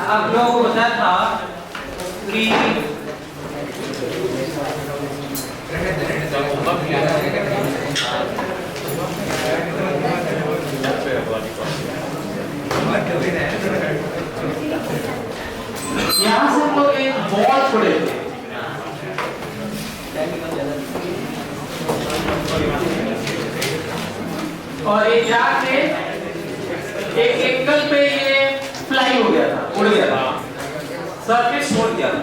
आप लोगों को बताया था कि यहाँ से हम लोग एक बॉल छोड़े थे, और ये जाके एक एंगल पे ये फ्लाई हो गया था, उड़ गया था, सरफेस छोड़ दिया था।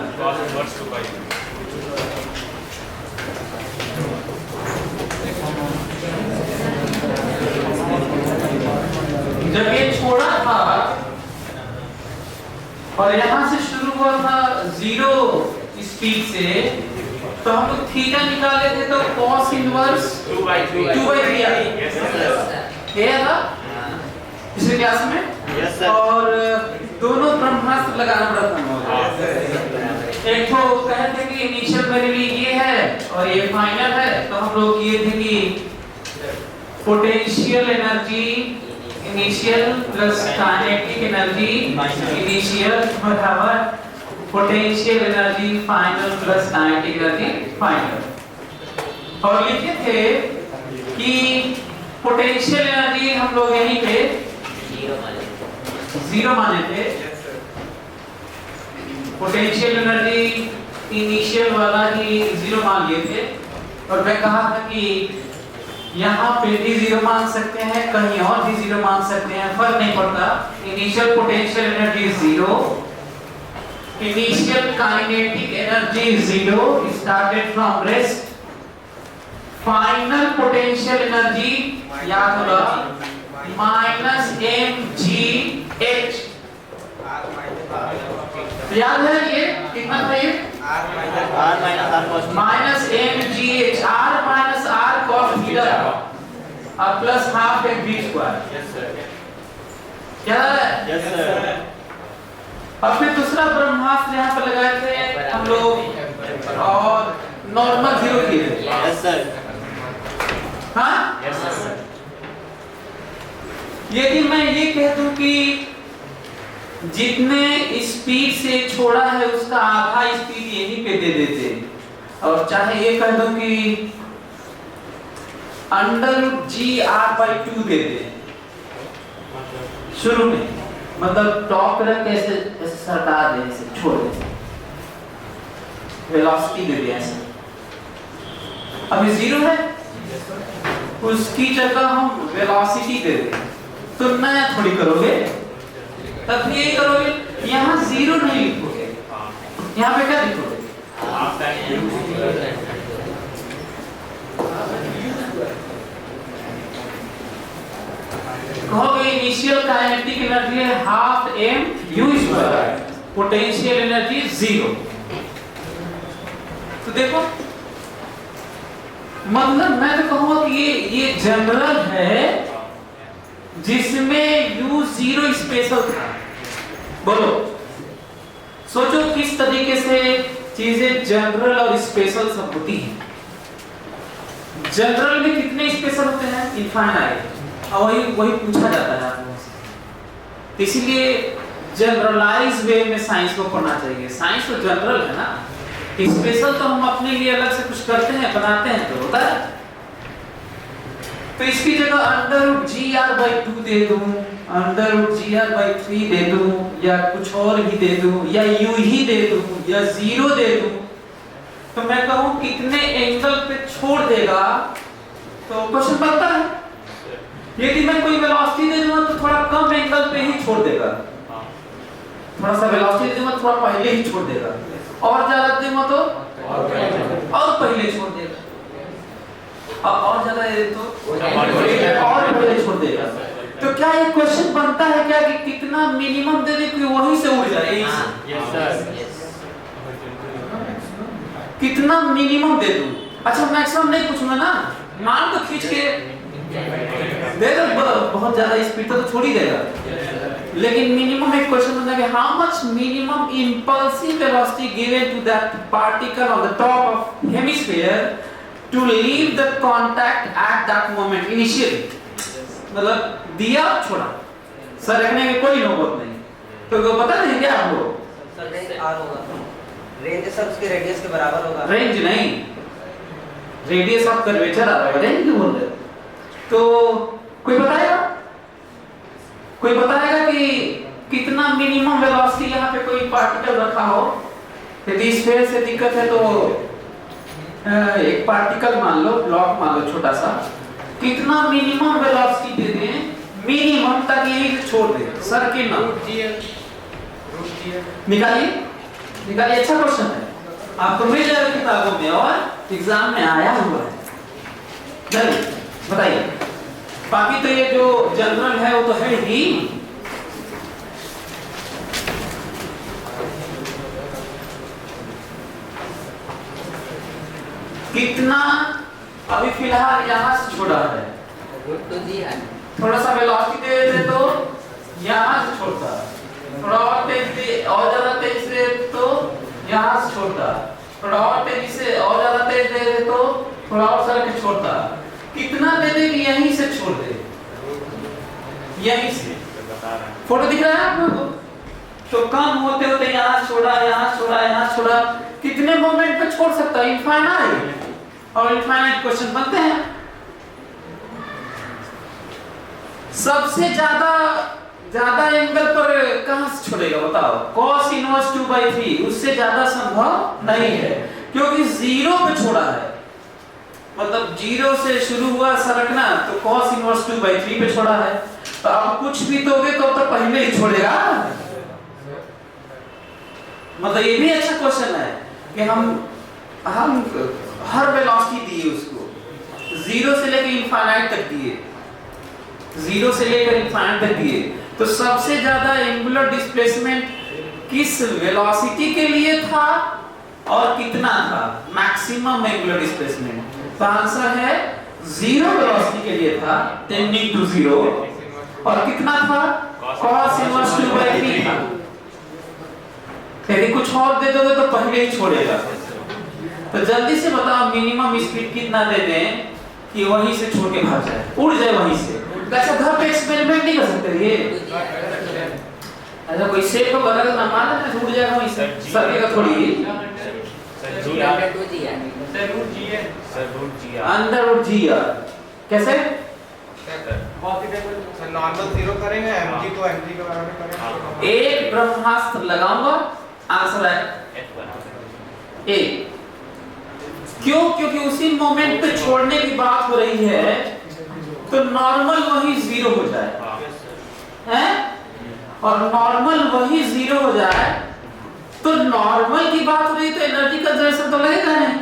जब ये छोड़ा था और यहाँ से शुरू हुआ था 0 स्पीड से, तो हम लोग थीटा निकाले थे, तो cos इनवर्स 2/3 ये था पिछले क्लास में। और दोनों ब्रह्मास्त्र लगाना पड़ा था। एक तो कहे थे कि इनिशियल मेरे लिए ये है और ये फाइनल है, तो हम लोग ये थे कि potential energy initial plus kinetic energy initial बराबर potential energy final plus kinetic energy final. और लिखे थे कि पोटेंशियल एनर्जी हम लोग यहीं पे 0 माने थे, पोटेंशियल एनर्जी इनिशियल वाला ही 0 मान लिए थे। और मैं कहा था कि यहाँ पे भी 0 मान सकते हैं, कहीं और भी 0 मान सकते हैं, फर्क नहीं पड़ता। Initial potential energy 0, initial kinetic energy 0 started from rest, final potential energy याद होगा -mgh। याद है ये कितना था ये? -mgh, r minus r cos theta और प्लस हाफ एक v स्क्वायर। क्या है? Yes sir. और फिर दूसरा ब्रह्मास्त्र यहाँ पर लगाए थे हम लोग और नॉर्मल 0 किए थे। Yes sir. हाँ? Yes sir. यदि मैं ये कह दूं कि जितने स्पीड से छोड़ा है उसका आधा स्पीड यहीं पे दे देते, और चाहे ये कह दूं कि √gr/2 दे दे शुरू में, मतलब टॉप रख के ऐसे सरका दे, ऐसे छोड़ दे, वेलोसिटी दे दे ऐसे। अभी 0 है, उसकी जगह हम वेलोसिटी दे दें, तो नया थोड़ी करोगे, तब ये करोगे। यहाँ 0 नहीं लिखोगे, यहाँ पे क्या लिखोगे? कहोगे इनिशियल काइनेटिक एनर्जी है ½ m/u², पोटेंशियल एनर्जी 0। तो देखो, मतलब मैं तो कहूँगा कि ये जनरल है जिसमें u0 स्पेशल था। बोलो, सोचो किस तरीके से चीजें जनरल और स्पेशल सब होती हैं। जनरल में कितने स्पेशल होते हैं? इनफाइनाइट। और वही पूछा जाता है आपको, इसीलिए जनरलाइज वे में साइंस को पढ़ना चाहिए। साइंस तो जनरल है ना, स्पेशल तो हम अपने लिए अलग से कुछ करते हैं, बनाते हैं, तो होता है। तो इसकी जगह √gr/2 दे दूं, √gr/3 दे दूं, या कुछ और ही दे दूं, या u ही दे दूं, या 0 दे दूं, तो मैं कहूं कितने एंगल पे छोड़ देगा, तो क्वेश्चन बनता है। यदि मैं कोई वेलोसिटी दे दूंगा तो थोड़ा कम एंगल पे ही छोड़ देगा, थोड़ा सा वेलोसिटी दे दूंगा थोड़ा पहले ही छोड़ देगा, और ज्यादा दूंगा तो और पहले छोड़ देगा, और ज्यादा दे तो और पहले छोड़ देगा। तो क्या ये क्वेश्चन बनता है क्या कि कितना मिनिमम दे दे कि वहीं से उड़ जाए? Yes sir. कितना मिनिमम दे दूं? अच्छा, मैक्सिमम नहीं पूछूंगा ना, मान तो खींच के दे दो, बहुत ज्यादा स्पीड तो छोड़ ही देगा, लेकिन मिनिमम एक क्वेश्चन बनता है कि how much minimum impulsive velocity given to that particle on the top of hemisphere to leave the contact at that moment initially. मतलब दिया छोड़ा, सर रखने में कोई नौबत नहीं, तो पता नहीं क्या आपको? सर रेंज आर होगा, रेंज सर उसके रेडियस के बराबर होगा। रेंज नहीं, रेडियस ऑफ कर्वेचर आ रहा है, रेंज क्यों बोल रहे? तो कोई बताएगा कि कितना मिनिमम वेलोसिटी यहाँ पे कोई पार्टिकल रखा हो? यदि स्फीयर से दिक्कत है तो एक पार्टिकल मान लो, ब्लॉक मान लो छोटा सा, कितना मिनिमम वेलोसिटी दे दें, मिनिमम, ताकि यहीं से छोड़ दे सर्किल ना निकालिए। अच्छा क्वेश्चन है, आपको मिल जाएगा किताबों में और एग्जाम में आया हुआ है। चलिए बताइए, बाकी तो ये जो जनरल है वो तो है ही। कितना अभी फिलहाल यहाँ से छोड़ा है, थोड़ा सा वेलोसिटी दे देते तो यहाँ से छोड़ता, थोड़ा और तेजी और ज्यादा तेज से तो यहाँ से छोड़ता, थोड़ा और तेजी से और ज्यादा तेज दे दे तो थोड़ा और सरक छोड़ता। कितना दे दे कि यहीं से छोड़ दे, यहीं से। फोटो दिख रहा है आप लोगों को? तो कम होते होते यहाँ छोड़ा, यहाँ छोड़ा, यहाँ छोड़ा, कितने मोमेंट पे छोड़ सकता है? इनफाइनाइट। और इनफाइनाइट क्वेश्चन बनते हैं। सबसे ज्यादा एंगल पर कहां से छोड़ेगा बताओ? cos इनवर्स 2/3, उससे ज्यादा संभव नहीं है, क्योंकि जीरो पे छोड़ा है। मतलब जीरो से शुरू हुआ सरकना, तो cos इनवर्स 2/3 पे छोड़ा है। तो आप कुछ भी दोगे तो पहले ही छोड़ेगा। मतलब ये भी अच्छा क्वेश्चन है कि हम हर वेलोसिटी दिए उसको, जीरो से लेकर इनफाइनाइट तक दिए, जीरो से लेकर इनफाइनाइट तक दिए। तो सबसे ज्यादा एंगुलर डिस्प्लेसमेंट किस वेलोसिटी के लिए था और कितना था मैक्सिमम एंगुलर डिस्प्लेसमेंट? तो आंसर है जीरो वेलोसिटी के लिए था, टेंडिंग टू जीरो, और कितना था? cos इनवर्स 2/3 था। यदि कुछ और दे दोगे तो पहले ही छोड़ेगा। तो जल्दी से बताओ मिनिमम स्पीड कितना दे दें कि वहीं से छोड़ के भाग जाए, उड़ जाए वहीं से। कैसे घर पे एक्सपेरिमेंट नहीं कर सकते ये? ऐसा कोई शेप को बदल ना माना ना उड़ जाएगा वहीं से, सकेगा थोड़ी। अंदर उड़ जी कैसे? नॉर्मल जीरो करेंगे, mg को mg के बराबर करेंगे। एक ब्रह्मास्त्र लगाऊंगा, आंसर है ए। क्यों? क्योंकि उसी मोमेंट पे छोड़ने की बात हो रही है, तो नॉर्मल वही जीरो हो जाए, हैं? और नॉर्मल वही जीरो हो जाए, तो नॉर्मल की बात हो रही तो एनर्जी कंजर्वेशन तो लगेगा नहीं।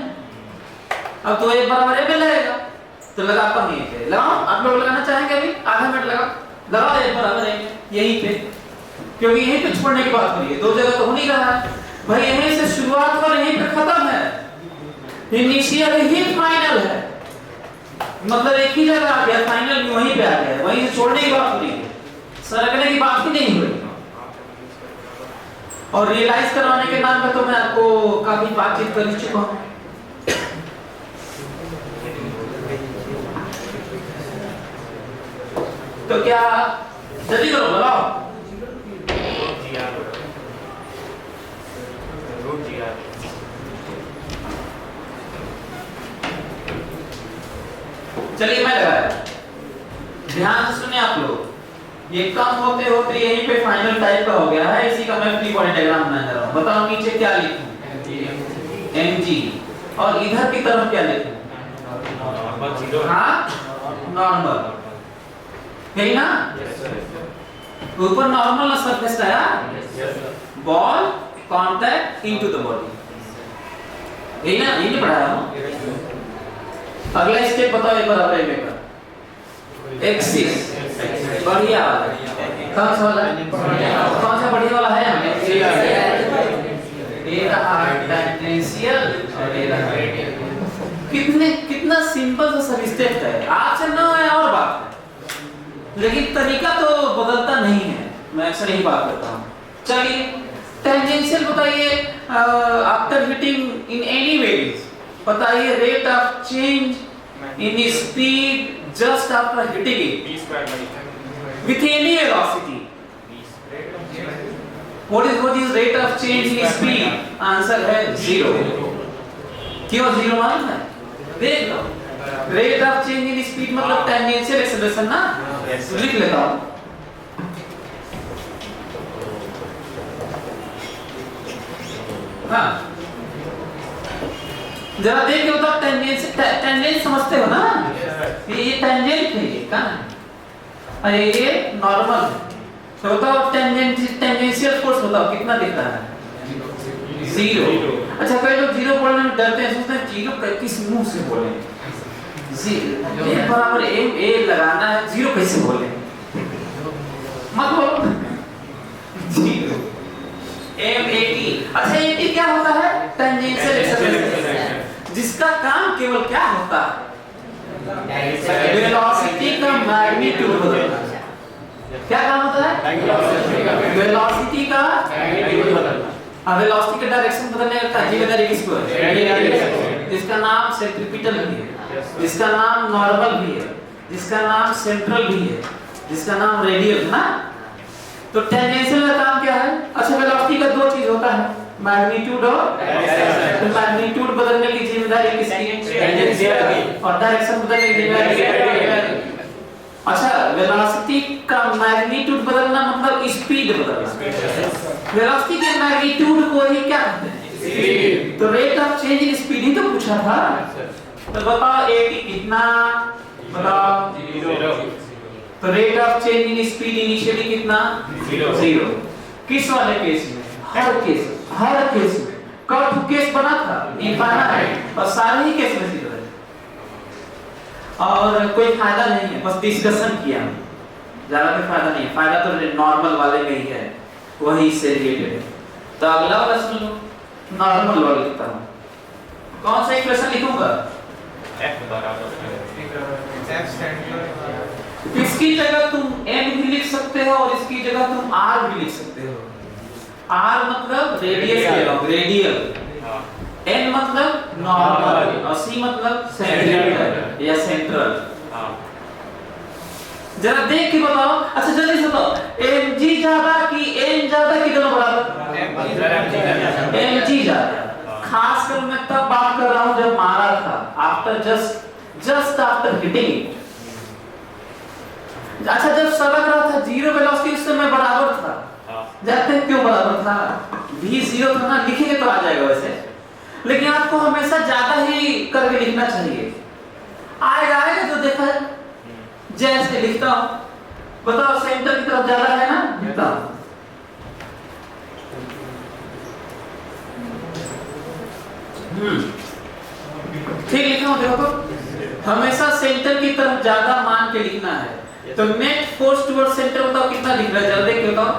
अब तो एक बराबर में लगेगा, तो लगाता हूं यहीं पे। लगाओ, आप लोग लगाना चाहेंगे अभी? आधा मिनट लगाओ एक बराबर है यहीं पे, क्योंकि यहीं पे छोड़ने की बात हो रही है। दो जगह तो हो नहीं रहा है भाई, यहीं से शुरुआत और यहीं पे खत्म है, इनिशियल ही फाइनल है। मतलब एक ही जगह आ गया, फाइनल भी वहीं पे आ गया, वहीं से छोड़ने की बात हो रही है, सरकने की बात ही नहीं हो रही। और रियलाइज करवाने के नाम पे तो मैं आपको काफी बातचीत कर चुका हूं। तो क्या जल्दी करो, लगाओ। चलिए मैं लगाया, ध्यान से सुने आप लोग। ये कम होते होते यहीं पे फाइनल टाइप का हो गया है, इसी का मैं फ्री बॉडी डायग्राम बना रहा हूं। बताओ नीचे क्या लिखूं? mg। और इधर की तरफ क्या लिखूं? हाँ, नॉर्मल, यही ना? ऊपर नॉर्मल ना सरफेस का है, ball contact into the body, यही ना? यही पढ़ाया हूं। अगला स्टेप बताओ एक बराबर है का एक्सिस, बढ़िया वाला कौन सा वाला? कौन सा बढ़िया वाला है? ये रहा टेंजेंशियल और ये रहा रेडियल। कितना सिंपल सा सब स्टेप है। आपसे ना है और बात है, लेकिन तरीका तो बदलता नहीं है, मैं अक्सर यही बात करता हूँ। चलिए टेंजेंशियल बताइए, after hitting in any ways बताइए rate of change in speed just after hitting it with any velocity. What is rate of change in speed? Answer है 0। क्यों 0 मालूम है? देख लो, rate of change in speed मतलब tangential acceleration ना। लिख लेता हूँ। हाँ, जरा देख के बताओ, टेंजेंट समझते हो ना? ये टेंजेंट है, ये कहाँ है? अरे ये नॉर्मल है। तो बताओ टेंजेंशियल फोर्स बताओ कितना दिख रहा है? 0। अच्छा, कई लोग 0 बोलने में डरते हैं, सोचते हैं 0 किस मुंह से बोले? 0 बराबर ए लगाना है, 0 कैसे बोले? मत बोलो 0 m80। अच्छा, 80 क्या होता है? टेंजेंशियल एक्सेलरेशन, जिसका काम केवल क्या होता है? वेलोसिटी का मैग्नीट्यूड बदलना। क्या काम होता है? वेलोसिटी का मैग्नीट्यूड बदलना। अब वेलोसिटी का डायरेक्शन बदलने का जिम्मेदारी किसको है? जिसका नाम सेंट्रीपिटल भी है, जिसका नाम नॉर्मल भी है, जिसका नाम सेंट्रल भी है, जिसका नाम रेडियल है ना। तो टेंजेंशियल का काम क्या है? अच्छा, वेलोसिटी का 2 चीज होता है, मैग्नीट्यूड और डायरेक्शन। तो मैग्नीट्यूड बदलने की जिम्मेदारी किसकी? टेंजेंशियल की। और डायरेक्शन बदलने की जिम्मेदारी किसकी? अच्छा, वेलोसिटी का मैग्नीट्यूड बदलना मतलब स्पीड बदलना। वेलोसिटी के मैग्नीट्यूड को ही क्या कहते हैं? स्पीड। तो rate of change in speed ही तो पूछा था। तो बताओ 80 कितना? बताओ 0। तो rate of change in speed initially कितना? 0। किस वाले केस में? हर केस में। कब केस बना था? इनफाइनाइट। और सारे ही केस में 0 है। और कोई फायदा नहीं है, बस डिस्कशन किया, ज्यादा कोई फायदा नहीं है। फायदा तो नॉर्मल वाले में ही है, वही से रिलेटेड है। तो अगला वाला सुन लो, नॉर्मल वाला लिखता हूं। कौन सा इक्वेशन लिखूंगा? F central. इसकी जगह तुम n भी लिख सकते हो और इसकी जगह तुम r भी लिख सकते हो। r मतलब रेडियस ले लो, रेडियल। n मतलब नॉर्मल और c मतलब सेंट्रल या सेंट्रल। जरा देख के बताओ। अच्छा, जल्दी से बताओ, mg ज्यादा कि n ज्यादा कि दोनों बराबर? mg ज्यादा। खास कर मैं तब बात कर रहा हूं जब मारा था, आफ्टर जस्ट आफ्टर हिटिंग। अच्छा, जब सड़क रहा था 0 वेलोसिटी, उस समय बराबर था। जानते हैं क्यों बराबर था? v 0 था ना, लिखेंगे तो आ जाएगा वैसे, लेकिन आपको हमेशा ज्यादा ही करके लिखना चाहिए। आएगा जो देखा है, जैसे लिखता हूं। बताओ, सेंटर की तरफ ज्यादा है ना? लिखता हूं। ठीक लिखा हूं, देखो तो हमेशा सेंटर की तरफ ज्यादा मान के लिखना है। तो नेट फोर्स टुवर्ड सेंटर बताओ कितना दिख रहा है? जल्दी देख के बताओ।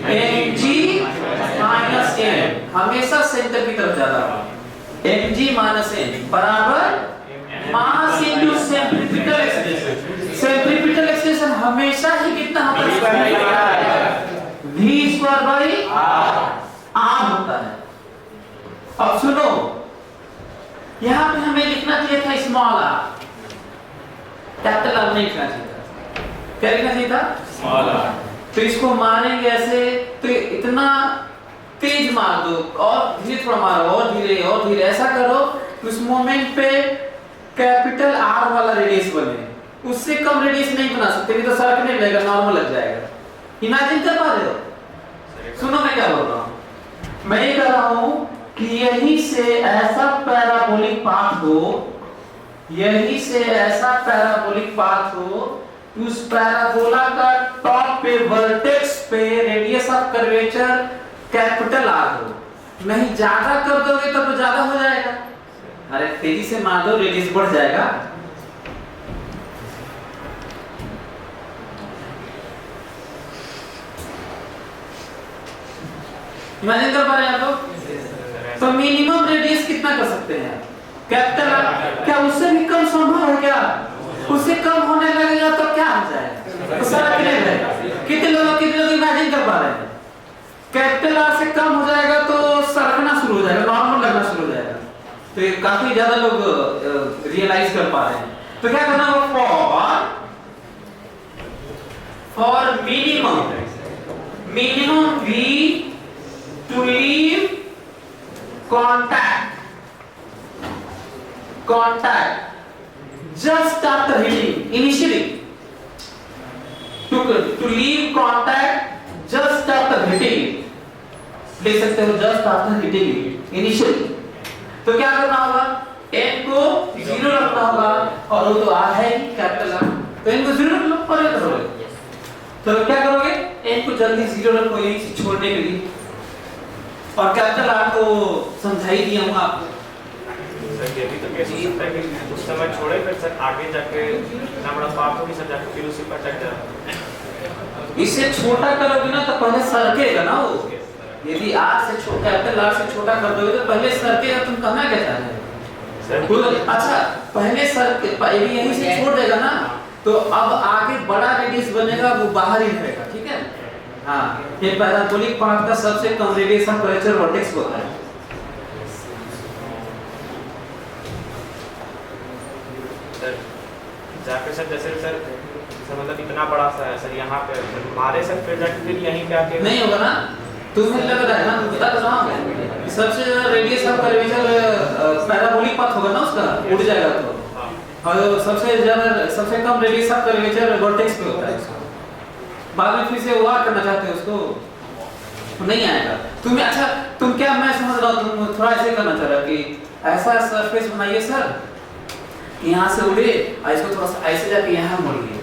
mg माइनस n, हमेशा सेंटर की तरफ ज्यादा। mg माइनस n बराबर mass into centripetal acceleration. Centripetal acceleration हमेशा ही कितना होता है? v स्क्वायर बाई r होता है। अब सुनो, यहाँ पे हमें लिखना चाहिए था स्मॉल r, कैपिटल r नहीं लिखना चाहिए था। क्या लिखना चाहिए था? Small r। तो इसको मारेंगे ऐसे, तो इतना तेज मार दो और धीरे थोड़ा मारो, और धीरे ऐसा करो कि उस मोमेंट पे कैपिटल R वाला रेडियस बने। उससे कम रेडियस नहीं बना सकते, नहीं तो सरकने लगेगा, नॉर्मल लग जाएगा। इमेजिन कर पा रहे हो? सुनो मैं क्या बोल रहा हूँ। मैं ये कह रहा हूँ कि यहीं से ऐसा पैराबोलिक पाथ हो, उस पैराबोला का टॉप पे वर्टेक्स पे radius of curvature capital R हो। नहीं ज्यादा कर दोगे तब तो ज्यादा हो जाएगा। अरे तेजी से मार दो, रेडियस बढ़ जाएगा। इमेजिन कर पा रहे हैं आप लोग? तो मिनिमम रेडियस कितना कर सकते हैं? Capital R। क्या उससे भी कम संभव है? क्या उससे कम होने लगेगा तो क्या हो जाएगा? तो सरकने लगेगा। कितने लोग इमेजिन कर पा रहे हैं? कैपिटल R से कम हो जाएगा तो सरकना शुरू हो जाएगा, नॉर्मल लगना शुरू हो जाएगा। तो ये काफी ज्यादा लोग रियलाइज कर पा रहे हैं। तो क्या करना होगा? For minimum V to leave contact just after hitting initially to leave contact just after hitting ले सकते हो just after hitting initially। तो क्या करना होगा, n को 0 रखना होगा और वो तो r है कैपिटल R, तो n को 0 रख लो और ये करोगे। तो क्या करोगे, n को जल्दी 0 रखो यहीं से छोड़ने के लिए, और कैपिटल R को समझा ही दिया हूं आपको। सर ये भी तो कैसे हो सकता है कि उस समय छोड़े फिर सर आगे जाके इतना बड़ा पाप हो कि सर जाके फिर उसी पर अटक जाए। इसे छोटा करोगे ना तो पहले सरकेगा ना वो, यदि R से छोटा कैपिटल R से छोटा कर दोगे तो पहले सरकेगा, तुम कहना क्या चाह रहे हो। अच्छा पहले सरके यहीं से छोड़ देगा ना, तो अब आगे बड़ा रेडियस बनेगा, वो बाहर ही रहेगा, ठीक है। हाँ, ये पैराबोलिक पार्ट का सबसे कम रेडियस ऑफ कर्वेचर वर्टेक्स होता है। जाके सर जैसे सर मतलब इतना बड़ा सा है सर, यहाँ पे मारे सर फिर जाके फिर यहीं पे आके नहीं होगा ना, तुम्हें लग रहा है ना, तुम बता रहा हूँ सबसे ज्यादा radius of curvature parabolic path होगा ना, उसका उड़ जाएगा तो, और सबसे कम रेडियस ऑफ कर्वेचर वर्टेक्स पे होता है। बाद में फिर से वो करना चाहते हो उसको, नहीं आएगा तुम्हें। अच्छा तुम क्या, मैं समझ रहा हूँ तुम थोड़ा ऐसे करना चाह रहे हो कि ऐसा सरफेस बनाइए सर, यहाँ से उड़े और इसको थोड़ा सा ऐसे जाके यहाँ मुड़िए।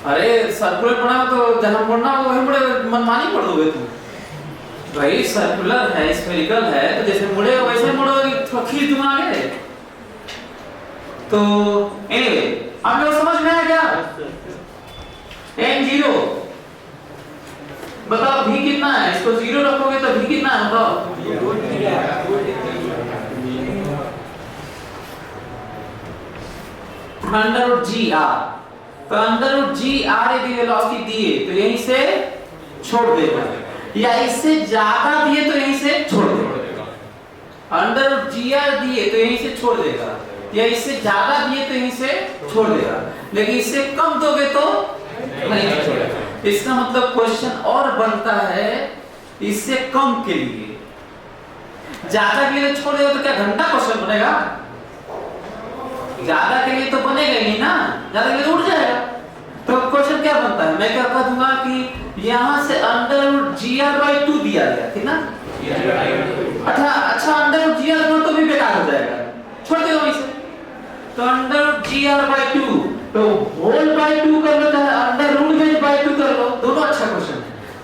अरे सर्कुलर बना तो जहाँ मुड़ना हो वहीं मुड़े, मनमानी पढ़ दोगे तुम। भाई सर्कुलर है, स्फेरिकल है, तो जैसे मुड़े वैसे मुड़ोगे, थोड़ा खींच दूंगा आगे। तो एनीवे अब लोग समझ में आया क्या, n0 बताओ v कितना है, इसको 0 रखोगे तो v कितना है बताओ। √GR, तो √GR यदि वेलोसिटी दिए तो यहीं से छोड़ देगा, या इससे ज्यादा दिए तो यहीं से छोड़ देगा। √GR दिए तो यहीं से छोड़ देगा, या इससे ज्यादा दिए तो यहीं से छोड़ देगा, लेकिन इससे कम दोगे तो नहीं छोड़ेगा। इसका मतलब क्वेश्चन और बनता है इससे कम के लिए, ज्यादा के लिए छोड़ देगा तो क्या घंटा क्वेश्चन बनेगा, ज्यादा के लिए तो बनेगा ही ना, ज्यादा के लिए तो उड़ जाएगा। तो क्वेश्चन क्या बनता है, मैं क्या कह दूंगा कि यहाँ से √GR/2 दिया गया, ठीक ना। अच्छा √GR तो भी बेकार हो जाएगा, छोड़ देगा वहीं से। तो √GR/2 तो होल बाय 2 कर लो, चाहे √2 कर लो, दोनों अच्छा क्वेश्चन है।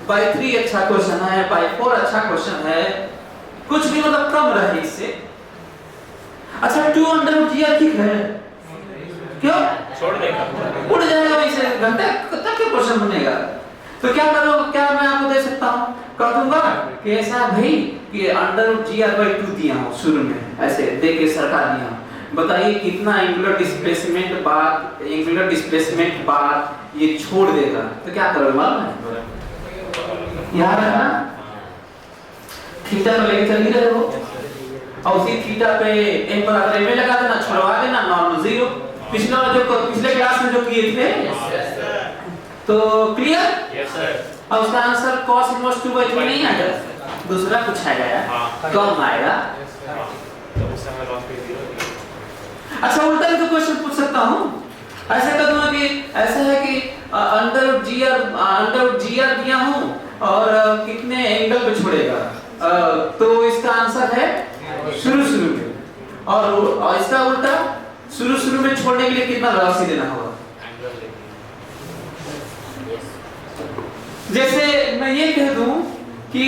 बाय 3 अच्छा क्वेश्चन है, बाय 4 अच्छा क्वेश्चन है, कुछ भी मतलब कम रहे इससे। अच्छा 2 √GR ठीक है, क्यों छोड़ देगा, उड़ जाएगा वहीं से, घंटे तक के क्वेश्चन बनेगा। तो क्या करो, क्या मैं आपको दे सकता हूँ, कर दूंगा कि ऐसा भाई कि √GR/2 दिया हूँ शुरू में, ऐसे दे के सरका दिया हूँ, बताइए कितना एंगुलर डिस्प्लेसमेंट बाद ये छोड़ देगा। तो क्या करोगे मालूम है, याद है ना, थीटा को लेके चल ही रहे हो, और उसी थीटा पे m बराबर m लगा देना, छुड़वा देना, नॉर्मल 0। पिछले क्लास में जो किए थे, तो क्लियर। Yes sir. अब उसका आंसर cos इनवर्स 2/3 नहीं आएगा, दूसरा कुछ आएगा यार, कम आएगा। तो उस समय लॉस पे 0। अच्छा उल्टा भी तो क्वेश्चन पूछ सकता हूँ, ऐसा कर दूंगा कि ऐसा है कि √GR दिया हूँ और कितने एंगल पे छोड़ेगा, तो इसका आंसर है शुरू में, और इसका उल्टा शुरू में छोड़ने के लिए कितना वेलोसिटी देना होगा। जैसे मैं ये कह दूं कि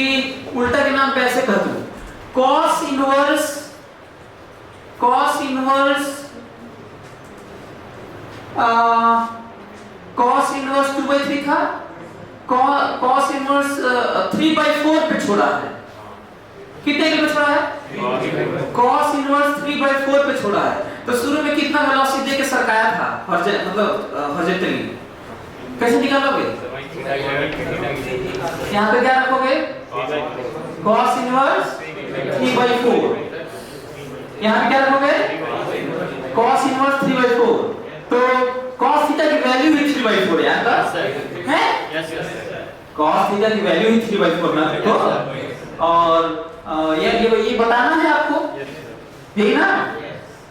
उल्टा के नाम पे ऐसे कह दूं, cos इनवर्स 2/3 था, cos इनवर्स 3/4 पे छोड़ा है, कितने पे छोड़ा है, cos इनवर्स 3/4 पे छोड़ा है। तो शुरू में कितना वेलोसिटी देके सरकाया था, मतलब हॉरिजॉन्टली, कैसे निकालोगे, यहाँ पे क्या रखोगे, cos इनवर्स 3/4, यहाँ पे क्या रखोगे, cos इनवर्स 3/4, तो cos थीटा की वैल्यू भी 3/4 यार है, cos थीटा की वैल्यू ही 3/4 ना देखो, और ये बताना है आपको, ठीक ना?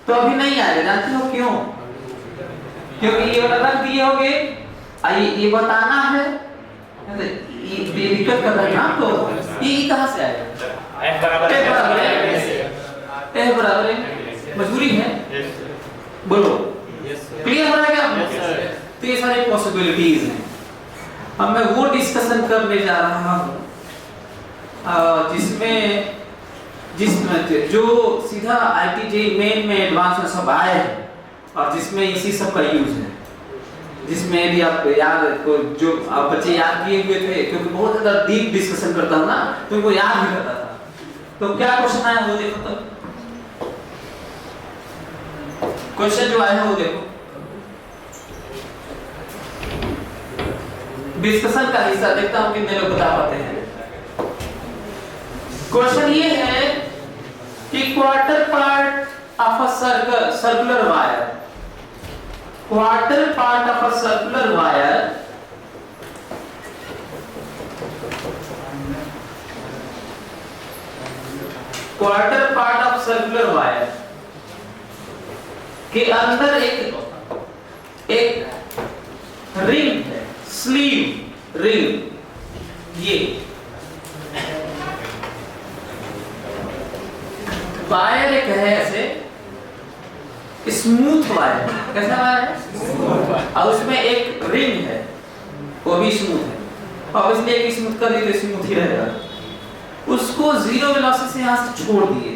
तो अभी नहीं आएगा, जानते हो क्यों? क्योंकि ये वाला रख दिए होगे, ये बताना है, ये दिक्कत कर रहा है ना, तो ये कहाँ से आएगा? f बराबर है, मजबूरी है, बोलो, क्लियर हो रहा है क्या? तो ये सारे पॉसिबिलिटीज हैं। अब मैं वो डिस्कशन करने जा रहा हूँ जिसमें जो सीधा IIT मेन में एडवांस में सब आए हैं, और जिसमें इसी सब का यूज है, जिसमें यदि आप याद को जो आप बच्चे याद किए हुए थे, क्योंकि बहुत ज्यादा डीप डिस्कशन करता हूँ ना, तो उनको याद भी करता था। तो क्या क्वेश्चन आया वो देखो, तो क्वेश्चन जो आया है वो देखो, डिस्कशन का हिस्सा, देखता हूं कितने लोग बता पाते हैं। क्वेश्चन ये है कि quarter part of a circular wire, quarter part of a circular wire quarter part of circular wire के अंदर एक रिंग है, स्लीव रिंग, ये वायर एक है ऐसे स्मूथ वायर, कैसा वायर है, और उसमें एक रिंग है, वो भी स्मूथ है, और इसलिए एक स्मूथ कर दिए तो स्मूथ ही रहेगा। उसको जीरो वेलोसिटी से यहां से छोड़ दिए,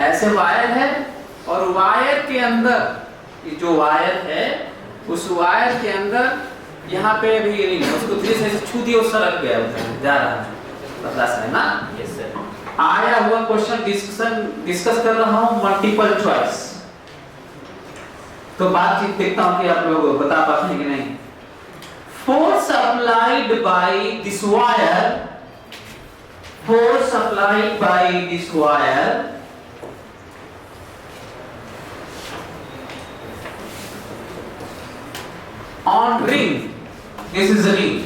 ऐसे वायर है, और वायर के अंदर जो वायर है, उस वायर के अंदर यहाँ पे भी रिंग है, उसको धीरे से छू दिए, वो सरक गया, उधर जा रहा है, पता है ना? Yes sir. आया हुआ क्वेश्चन डिस्कस कर रहा हूँ, मल्टीपल चॉइस, तो बातचीत देखता हूँ कि आप लोग बता पाते हैं कि नहीं। Force applied by this wire, force applied by this wire on ring, this is a ring,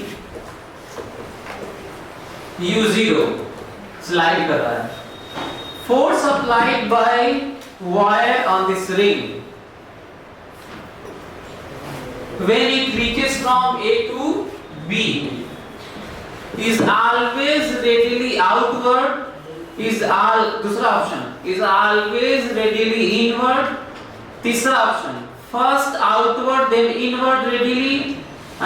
U0 slide कर रहा है, force applied by wire on this ring when it reaches from A to B is always readily outward, दूसरा option is always readily inward, तीसरा option first outward then inward readily,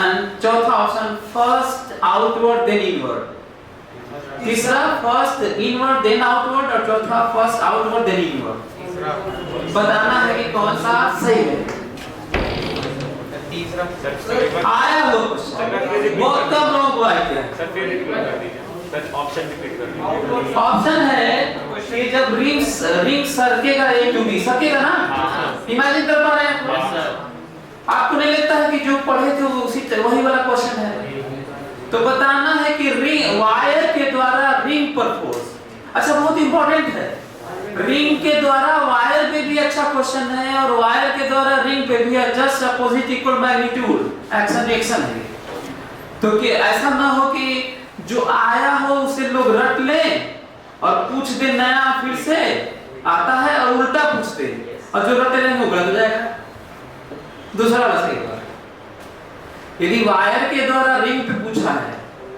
and चौथा option first outward then inward, तीसरा first inward then outward, और चौथा first outward then inward। बताना है कि कौन सा सही है। आया वो बहुत कम लोगों को आया क्या? सर फिर रिपीट कर दीजिए सर, ऑप्शन रिपीट कर दीजिए। ऑप्शन है कि जब रिंग सरकेगा A to B, सरकेगा ना, इमेजिन कर पा रहे हैं आप? आपको नहीं लगता है कि जो पढ़े थे वो वही वाला क्वेश्चन है? तो बताना है कि रिंग वायर के द्वारा रिंग पर फोर्स, अच्छा बहुत इंपॉर्टेंट है, रिंग के द्वारा वायर पे भी अच्छा क्वेश्चन है, और वायर के द्वारा रिंग पे भी just opposite equal magnitude, action reaction है। तो कि ऐसा ना हो कि जो आया हो उसे लोग रट ले और पूछ दे नया, फिर से आता है और उल्टा पूछते, और जो रटे रहेंगे वो गलत हो जाएगा। दूसरा वाला सही होगा, यदि वायर के द्वारा रिंग पे पूछा है,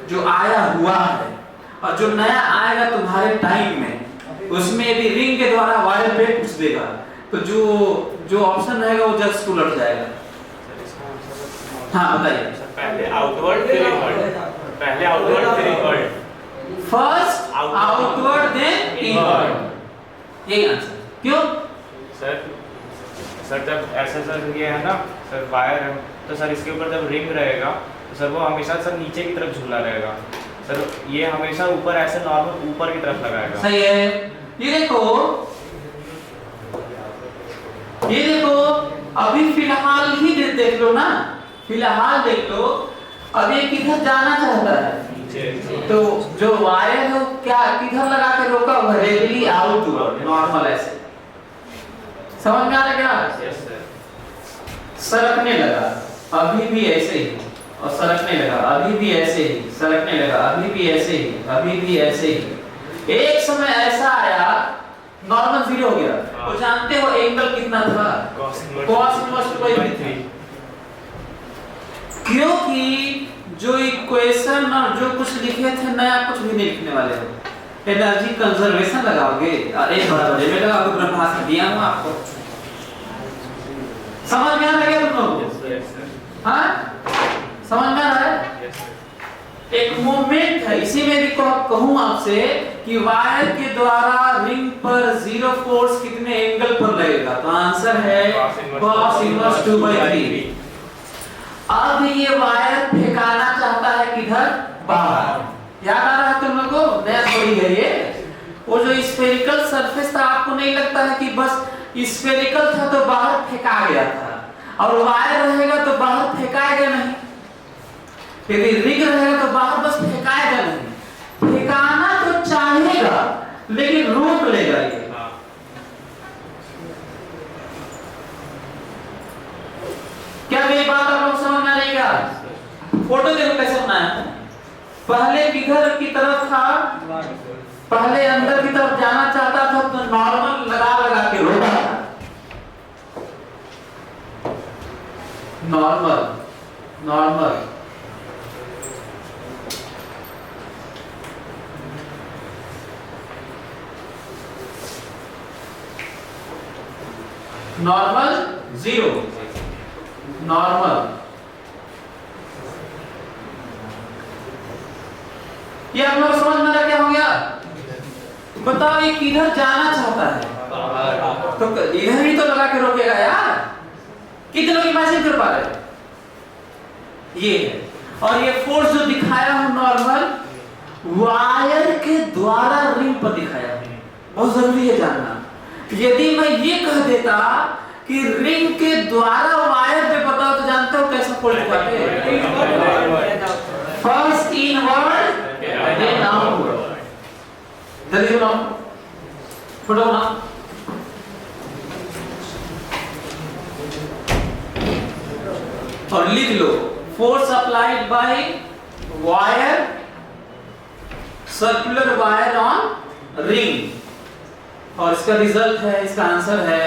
जो आया हुआ है, और जो नया आएगा तुम्हारे टाइम में, उसमें यदि रिंग के द्वारा वायर पे पूछ देगा, तो जो ऑप्शन रहेगा वो जस्ट उलट जाएगा। हाँ बताइए। पहले आउटवर्ड फिर इनवर्ड, पहले आउटवर्ड फिर inward, first outward then inward, यही आंसर। क्यों सर जब ऐसा सर ये है ना सर वायर है, तो सर इसके ऊपर जब रिंग रहेगा तो सर वो हमेशा सर नीचे की तरफ झूला रहेगा सर, ये हमेशा ऊपर ऐसे नॉर्मल ऊपर की तरफ लगाएगा। सही है। ये देखो अभी फिलहाल ही देख लो ना, फिलहाल देख लो, अब ये किधर जाना चाहता है, तो जो वायर है क्या किधर लगा के रोका हुआ है, रेडियली आउटवर्ड, नॉर्मल ऐसे, समझ में आ रहा क्या? Yes sir. सरकने लगा, अभी भी ऐसे ही, और सरकने लगा, अभी भी ऐसे ही सरकने लगा, अभी भी ऐसे ही, अभी भी ऐसे ही। एक समय ऐसा आया नॉर्मल 0 हो गया। तो जानते हो एंगल कितना था? cos inverse 2/3। क्योंकि जो इक्वेशन और जो कुछ लिखे थे नया कुछ भी नहीं लिखने वाले हो। एनर्जी कंजर्वेशन लगाओगे और एक बराबर में लगाओगे, ब्रह्मास्त्र दिया हूं आपको। समझ में आ रहा है तुम लोगों को? हाँ, समझ में आ रहा है? एक मोमेंट है, इसी में भी कहूं आपसे कि वायर के द्वारा रिंग पर 0 फोर्स कितने एंगल पर लगेगा? तो आंसर है cos इनवर्स 2/3। अब ये वायर फेंकाना चाहता है किधर? बाहर। याद आ रहा है तुम लोगों को? नया थोड़ी है ये। वो जो स्फेरिकल सरफेस था, आपको नहीं लगता है कि बस स्फेरिकल था तो बाहर फेंका गया था, और वायर रहेगा तो बाहर फेंकाएगा नहीं। यदि रिंग रहेगा तो बाहर बस फेंकाएगा नहीं, फेंकाना तो चाहेगा लेकिन रोक लेगा ये। क्या मेरी बात आप लोग समझ में आ रही है? फोटो देखो कैसे बनाया है। पहले किधर की तरफ था? पहले अंदर की तरफ जाना चाहता था तो नॉर्मल लगा लगा के रोका था। Normal normal normal 0 normal. ये आप लोग समझ में आ क्या हो गया? बताओ ये किधर जाना चाहता है? तो इधर ही तो लगा के रोकेगा यार। कितने लोग इमेजिन कर पा रहे हैं? ये है, और ये फोर्स जो दिखाया हूं नॉर्मल, वायर के द्वारा रिंग पर दिखाया हूं। बहुत जरूरी है जानना। यदि मैं ये कह देता कि रिंग के द्वारा वायर पे बताओ, तो जानते हो कैसा फोल्ड करते हैं? First inward then outward. जल्दी बनाओ, फोटो बनाओ। और लिख लो force applied by wire, circular wire on ring, और इसका रिजल्ट है, इसका आंसर है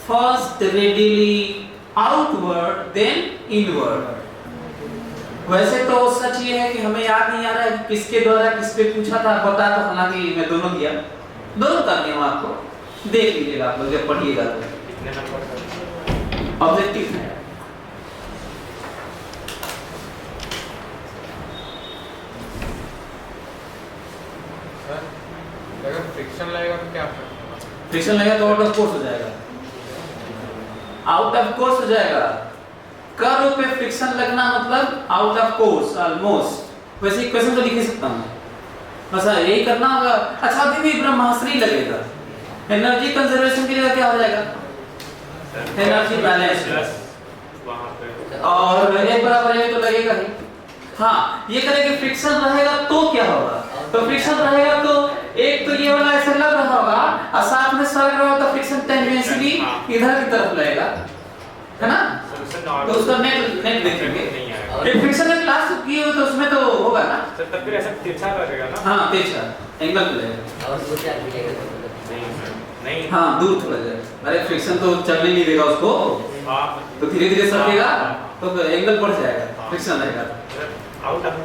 first radially outward then inward. वैसे तो सच ये है कि हमें याद नहीं आ रहा है कि किसके द्वारा किस पे पूछा था। बता तो हालांकि मैं दोनों दिया, दोनों का नियम आपको देख लीजिएगा आप लोग जब पढ़िएगा तो। ऑब्जेक्टिव है अगर फ्रिक्शन लगेगा तो क्या? फ्रिक्शन लगेगा तो आउट ऑफ कोर्स हो जाएगा, आउट ऑफ कोर्स हो जाएगा। कर्व पे फ्रिक्शन लगना मतलब आउट ऑफ कोर्स ऑलमोस्ट। वैसे इक्वेशन तो लिख ही सकता हूं, बस यही करना होगा। अच्छा, अभी भी ब्रह्मास्त्र लगेगा। एनर्जी कंजर्वेशन की जगह क्या हो जाएगा? एनर्जी बैलेंस वहां पे, और एक बराबर है तो लगेगा ही। हाँ, ये करेंगे फ्रिक्शन रहेगा तो क्या होगा? तो फ्रिक्शन रहेगा तो एक तो ये वाला ऐसे लग रहा होगा और साथ में सरक रहा होगा, तो फ्रिक्शन टेंजेंशियली इधर की तरफ लगेगा, है ना? तो उसका नेट देखेंगे। ये फ्रिक्शन का क्लास किए हो तो उसमें तो होगा ना सर, तब फिर ऐसा तिरछा लगेगा ना? हाँ, तिरछा एंगल लगेगा। और दूर क्या मिलेगा? नहीं, हाँ, दूर थोड़ा जाएगा। अरे फ्रिक्शन तो चलने नहीं देगा उसको, तो धीरे धीरे सरकेगा तो एंगल बढ़ जाएगा, फ्रिक्शन रहेगा। आउट ऑफ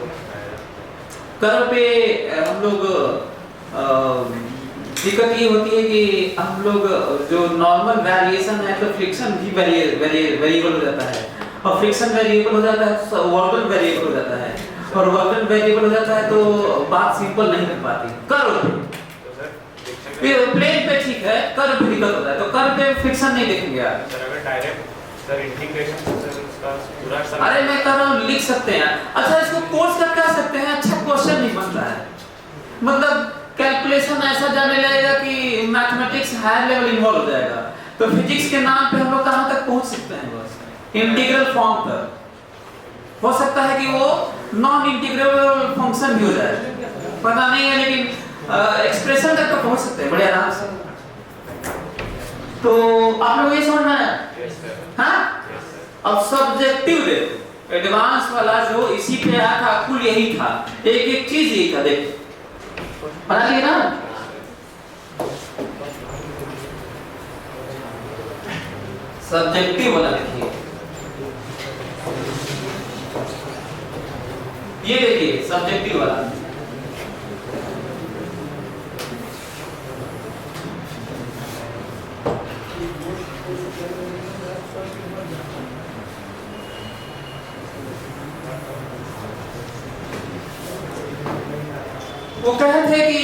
कर्व पे हम लोग दिक्कत ये होती है कि हम लोग जो नॉर्मल वेरिएशन है तो फ्रिक्शन भी वेरिएबल हो जाता है, और फ्रिक्शन वेरिएबल हो जाता है तो वॉल्यूम वेरिएबल हो जाता है, और वॉल्यूम वेरिएबल हो जाता है तो बात सिंपल नहीं कर पाती। कर्व पे प्लेन पे ठीक है, कर्व पे दिक्कत होता है, तो कर्व पे फ्रिक्शन नहीं देखेंगे यार। सर अगर डायरेक्ट सर इंटीग्रेशन से उसका पूरा सब, अरे मैं कह रहा हूँ लिख सकते हैं। अच्छा, इसको कोर्स का कह सकते हैं। अच्छा, क्वेश्चन नहीं बनता है, मतलब कैलकुलेशन ऐसा जाने लगेगा कि मैथमेटिक्स हायर लेवल इन्वॉल्व हो जाएगा। तो फिजिक्स के नाम पे हम लोग कहां तक पहुंच सकते हैं? बस इंटीग्रल फॉर्म तक हो सकता है कि वो नॉन इंटीग्रेबल फंक्शन भी हो जाए, पता नहीं है, लेकिन एक्सप्रेशन तक तो पहुंच सकते हैं बड़े आराम से। तो आप लोग ये समझना है? हाँ, अब सब्जेक्टिव देखो, एडवांस वाला जो इसी पे आया था कुल यही था, एक एक चीज यही था। देखिए बना लिया ना, सब्जेक्टिव वाला देखिए, ये देखिए सब्जेक्टिव वाला। वो कहे थे कि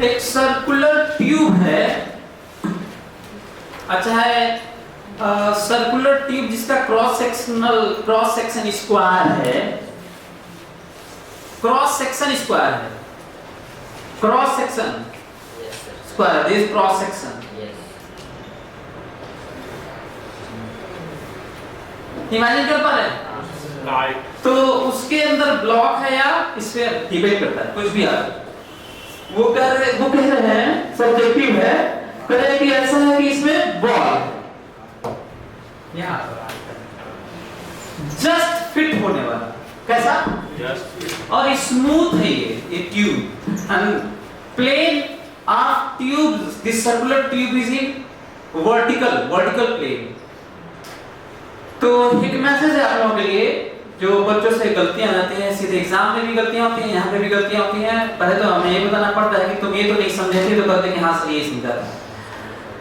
एक सर्कुलर ट्यूब है, अच्छा है, सर्कुलर ट्यूब जिसका क्रॉस सेक्शन स्क्वायर है, क्रॉस सेक्शन स्क्वायर है, cross section square, this cross section, imagine कर पा रहे हैं? तो उसके अंदर ब्लॉक है या इससे डिबेट करता है, कुछ भी आ, वो कह रहे हैं सब्जेक्टिव है, कह रहे हैं कि ऐसा है कि इसमें बॉल यहाँ जस्ट फिट होने वाला, कैसा जस्ट, और स्मूथ है ये tube, and plane of tube, this circular tube is in vertical plane. तो एक मैसेज है आप लोगों के लिए, जो बच्चों से गलतियां आती हैं, सीधे एग्जाम में भी गलतियां होती हैं, यहाँ पे भी गलतियां होती हैं। पहले तो हमें ये बताना पड़ता है कि तुम ये तो नहीं समझे थे, तो कहते कि हाँ सर ये समझा था।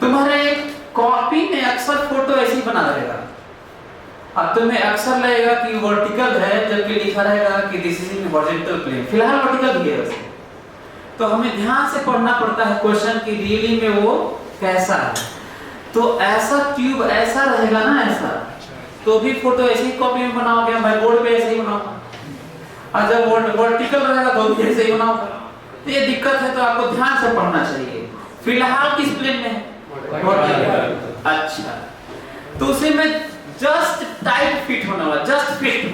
तुम्हारे कॉपी में अक्सर फोटो ऐसे ही बना रहेगा, अब तुम्हें अक्सर लगेगा कि वर्टिकल है, जबकि लिखा रहेगा कि this is in horizontal plane. फिलहाल वर्टिकल ही है वैसे, तो हमें ध्यान से पढ़ना पड़ता है क्वेश्चन की रियली में वो कैसा है। तो ऐसा ट्यूब ऐसा रहेगा ना, ऐसा, तो भी फोटो ऐसे ही कॉपी में बनाओगे, भाई बोर्ड पे ऐसे ही बनाओगे, और जब वर्टिकल रहेगा तो भी ऐसे ही बनाओगे। तो ये दिक्कत है, तो आपको ध्यान से पढ़ना चाहिए। फिलहाल किस प्लेन में है? वर्टिकल। अच्छा, तो उसे में जस्ट टाइट फिट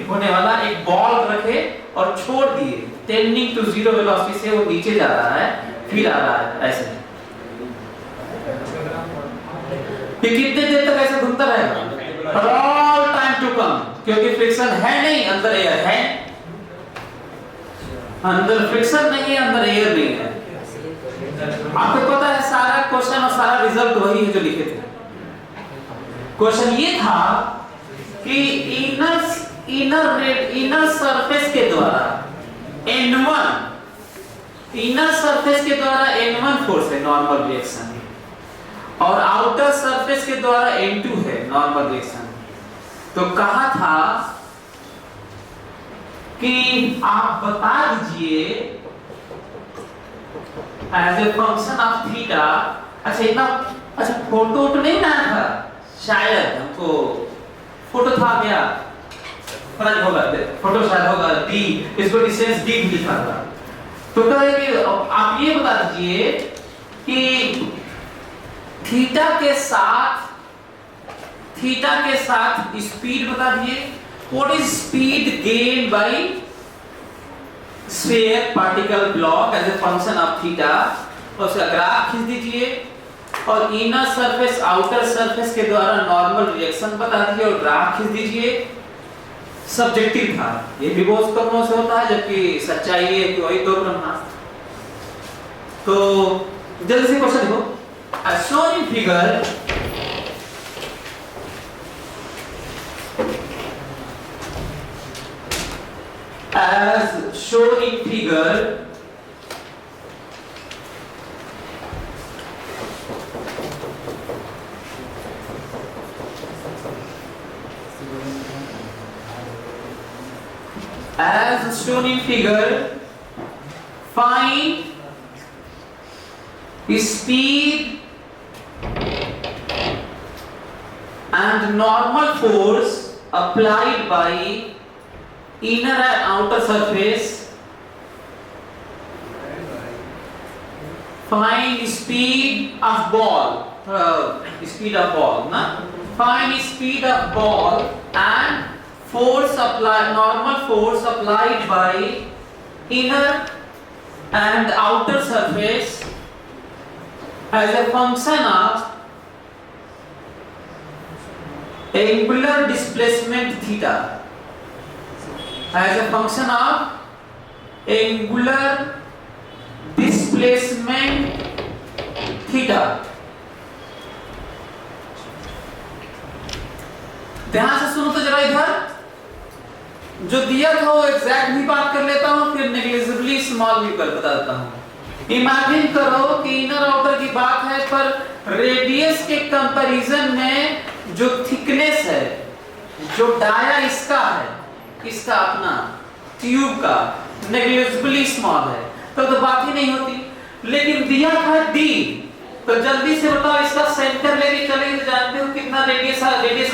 होने वाला एक बॉल रखे और छोड़ दिए, टेंडिंग टू जीरो वेलोसिटी से वो नीचे जा रहा है, फिर आ रहा है ऐसे। फिर कितने देर तक ऐसे घूमता रहेगा? ऑल टाइम टू कम, क्योंकि फ्रिक्शन है नहीं, अंदर एयर है, अंदर फ्रिक्शन नहीं है, अंदर एयर नहीं है। आपको पता है सारा क्वेश्चन और सारा रिजल्ट वही है जो लिखे थे। क्वेश्चन ये था कि इनर सरफेस के द्वारा N1, इनर सरफेस के द्वारा N1 फोर्स है नॉर्मल रिएक्शन, और आउटर सरफेस के द्वारा N2 है नॉर्मल रिएक्शन। तो कहा था कि आप बता दीजिए as a function of theta. अच्छा इतना, अच्छा फोटो तो नहीं ना था, शायद हमको फोटो था क्या, पता नहीं होगा, फोटो शायद होगा, डी, इसको डिस्टेंस डी लिखा था। तो कहे कि आप ये बता दीजिए कि थीटा के साथ स्पीड बता दीजिए, what is speed gain by sphere particle block as a function of theta, और उसका ग्राफ खींच दीजिए, और इनर सरफेस आउटर सरफेस के द्वारा नॉर्मल रिएक्शन बता दीजिए और ग्राफ खींच दीजिए। सब्जेक्टिव था, ये भी बहुत कम से होता है, जबकि सच्चाई है कि वही दो ब्रह्मास्त्र। तो जल्दी से क्वेश्चन देखो, as shown in figure, as shown in figure, find speed and normal force applied by inner and outer surface. Find speed of ball, na? Find speed of ball and force applied, normal force applied by inner and outer surface as a function of angular displacement theta. as a function of angular displacement theta। ध्यान से सुनो तो जरा, इधर जो दिया था वो एग्जैक्ट भी बात कर लेता हूं, फिर नेग्लिजिबली स्मॉल भी कर बता देता हूं। इमेजिन करो कि इनर आउटर की बात है, पर रेडियस के कंपैरिजन में जो थिकनेस है, जो डाया इसका है, इसका अपना ट्यूब का नेग्लिजिबली स्मॉल है, तो बात ही नहीं होती। लेकिन दिया था डी, तो जल्दी से बताओ इसका सेंटर लेके चलेंगे तो जानते हो कितना रेडियस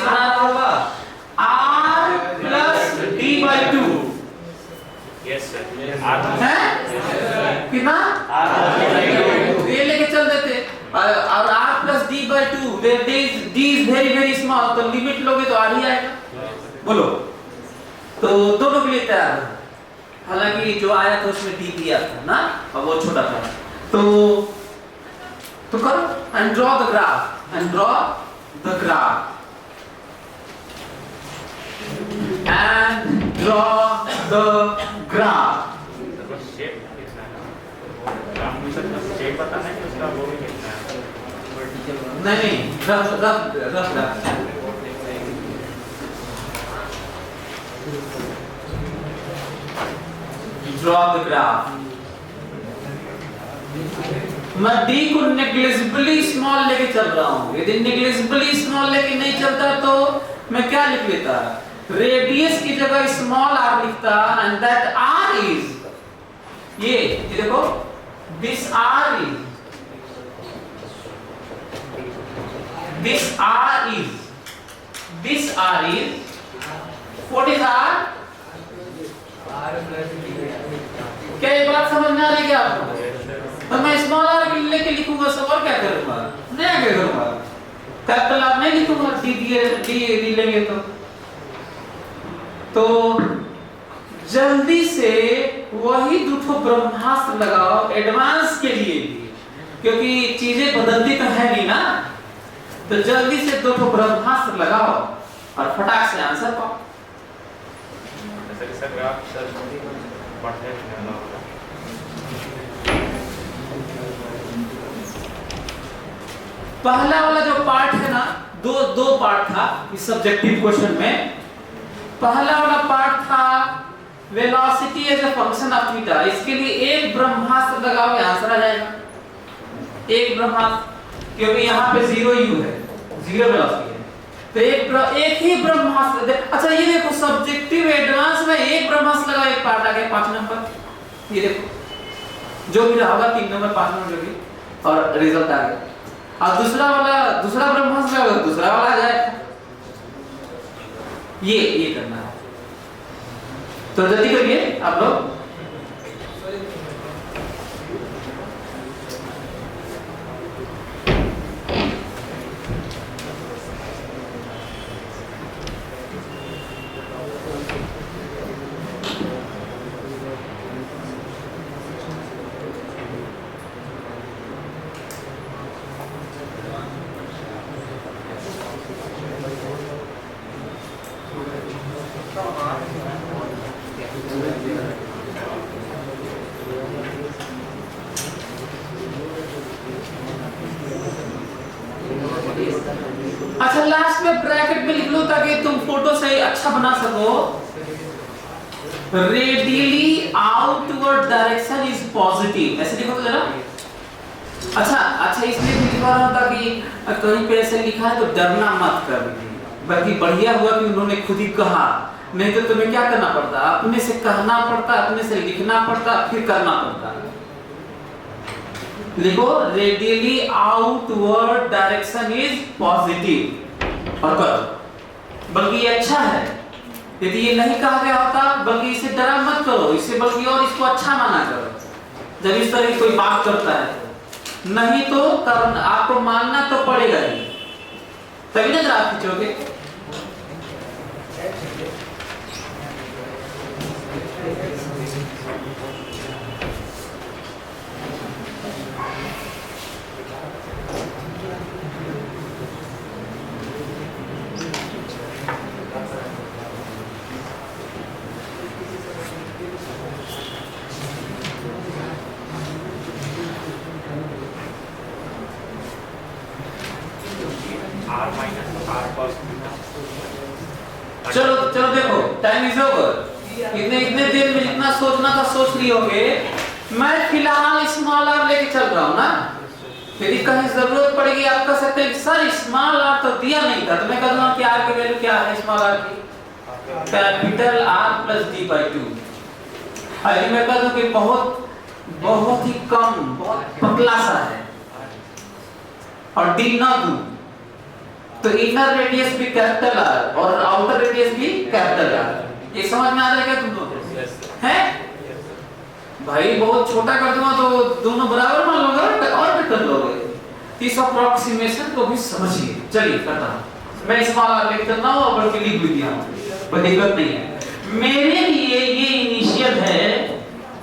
बना रहा होगा, r plus d/2। Yes sir, कितना ये लेके चल देते, और r plus d/2, where d is very very small, तो लिमिट लोगे तो r ही आएगा। बोलो, तो दोनों के लिए तैयार है। हालांकि जो आया था उसमें d दिया था ना, और वो छोटा था, तो करो and draw the graph and draw the graph। Shape कितना है? आपको सर शेप पता है कि उसका वो भी कितना है? नहीं, रफ draw the graph। मैं d को नेग्लिजिबली स्मॉल लेके चल रहा हूं, यदि नेग्लिजिबली स्मॉल लेके नहीं चलता तो मैं क्या लिख लेता, रेडियस की जगह स्मॉल r लिखता, एंड दैट r इज ये देखो, this r is what is r? क्या ये बात समझ में आ रही है आपको? तो मैं स्मॉल r लेके लिखूंगा सब, और क्या करूंगा, क्या करूंगा, कैपिटल r नहीं लिखूंगा, डी लेंगे तो जल्दी से वही दूठो ब्रह्मास्त्र लगाओ एडवांस के लिए भी, क्योंकि चीजें बदलती तो है नहीं ना, तो जल्दी से दूठो ब्रह्मास्त्र लगाओ और फटाक से आंसर पाओ। सर आप सर पढ़ने वाला होगा। पहला वाला जो पार्ट है ना, दो पार्ट था इस सब्जेक्टिव क्वेश्चन में। पहला वाला पार्ट था velocity as a function of theta, इसके लिए एक ब्रह्मास्त्र लगाओगे आंसर आ जाएगा, एक ब्रह्मास्त्र, क्योंकि यहाँ पे 0 u है, 0 वेलोसिटी है, तो एक ही ब्रह्मास्त्र। अच्छा ये देखो, सब्जेक्टिव एडवांस में एक ब्रह्मास्त्र लगाओ, एक पार्ट आ गया 5 नंबर, ये देखो जो भी रहा होगा 3 नंबर 5 नंबर जो भी, और रिजल्ट आ गया। और दूसरा ब्रह्मास्त्र लगाओ, दूसरा वाला आ जाएगा। ये करना है, तो जल्दी करिए आप लोग। अच्छा लास्ट में ब्रैकेट में लिख लो ताकि तुम फोटो से अच्छा बना सको। Radially outward direction is positive, ऐसे लिखो तो जरा। अच्छा इसलिए भी लिखा रहा था कि कहीं पे ऐसे लिखा है तो डरना मत कर, बल्कि बढ़िया हुआ कि उन्होंने खुद ही कहा, नहीं तो तुम्हें क्या करना पड़ता, अपने से कहना पड़ता, अपने से लिखना पड़ता, फिर करना पड़ता। लिखो radially outward direction is positive, और करो, बल्कि ये अच्छा है। यदि ये नहीं कहा गया होता, बल्कि इसे डरा मत करो, इसे बल्कि और इसको अच्छा माना करो जब इस तरह की कोई बात करता है, नहीं तो आपको मानना तो पड़ेगा ही, तभी ना आप खींचोगे। चलो चलो देखो, टाइम इज ओवर। इतने देर में जितना सोचना था सोच लियोगे। मैं फिलहाल स्मॉल आर लेके चल रहा हूँ ना, यदि कहीं जरूरत पड़ेगी आप कह सकते हैं सर स्मॉल आर तो दिया नहीं था, तो मैं कह दूंगा कि आर की वैल्यू क्या है स्मॉल आर की, capital R plus D by 2। अरे मैं कह दूं कि बहुत ही कम, बहुत पतला सा है और डी ना दूं तो इनर रेडियस भी कैपिटल आर और आउटर रेडियस भी कैपिटल आर। ये समझ में आ रहा है क्या तुम लोग? हैं भाई बहुत छोटा कर दूंगा तो दोनों बराबर मान लोगे और भी कर लोगे। इस अप्रोक्सीमेशन को भी समझिए। चलिए करता हूं मैं स्मॉल आर लिख देता हूं और बल्कि लिख भी दिया हूं, कोई दिक्कत नहीं है। मेरे लिए ये इनिशियल है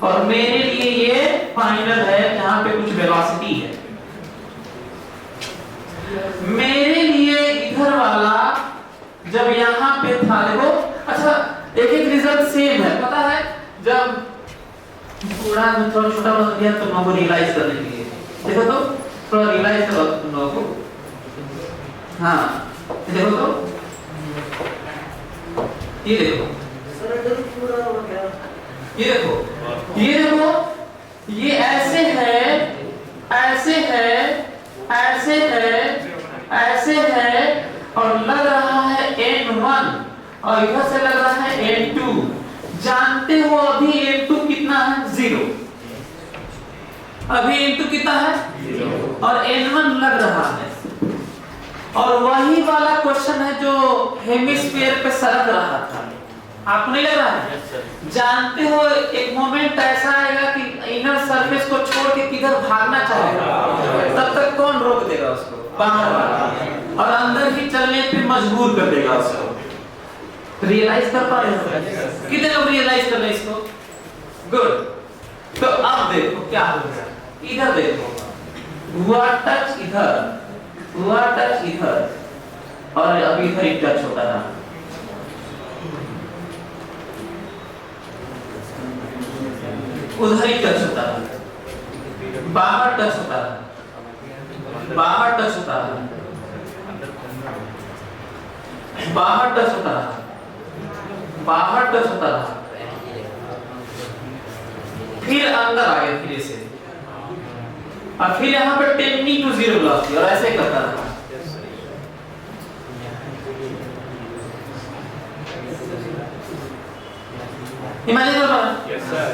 और मेरे लिए ये फाइनल है जहां पे कुछ वेलोसिटी है। मेरे लिए इधर वाला जब यहाँ पे था, देखो अच्छा एक रिजल्ट सेम है, पता है जब थोड़ा छोटा बना दिया तुम लोगों को रियलाइज करने के लिए, देखो तो थोड़ा रियलाइज करो तुम लोगों को। हाँ देखो तो ये देखो, ये देखो, ये देखो, ये ऐसे है, ऐसे है, ऐसे है, ऐसे है और लग रहा है n1 और इधर से लग रहा है n2। जानते हो अभी n2 कितना है? 0। अभी n2 कितना है? 0 और n1 लग रहा है। और वही वाला क्वेश्चन है जो हेमिस्फीयर पे सरक रहा था, आपको नहीं लग रहा है? जानते हो एक मोमेंट ऐसा आएगा कि इनर सरफेस को छोड़ के किधर भागना चाहेगा, तब तक कौन रोक देगा उसको? बाहर वाला, और अंदर ही चलने पे मजबूर कर देगा उसको। रियलाइज कर पा रहे हो? कितने लोग रियलाइज कर रहे हैं इसको? गुड। तो अब देखो क्या होगा, इधर देखो, हुआ टच इधर, हुआ टच इधर और अभी इधर एक टच होता था। उधर ही टच होता है, बाहर टच होता है, बाहर टच होता है, बाहर टच होता है, बाहर टच होता है, फिर अंदर आ गया फिर से, और फिर यहाँ पे टेंडिंग टू 0 वेलोसिटी और ऐसे करता रहा। इमेजिन करो। Yes sir.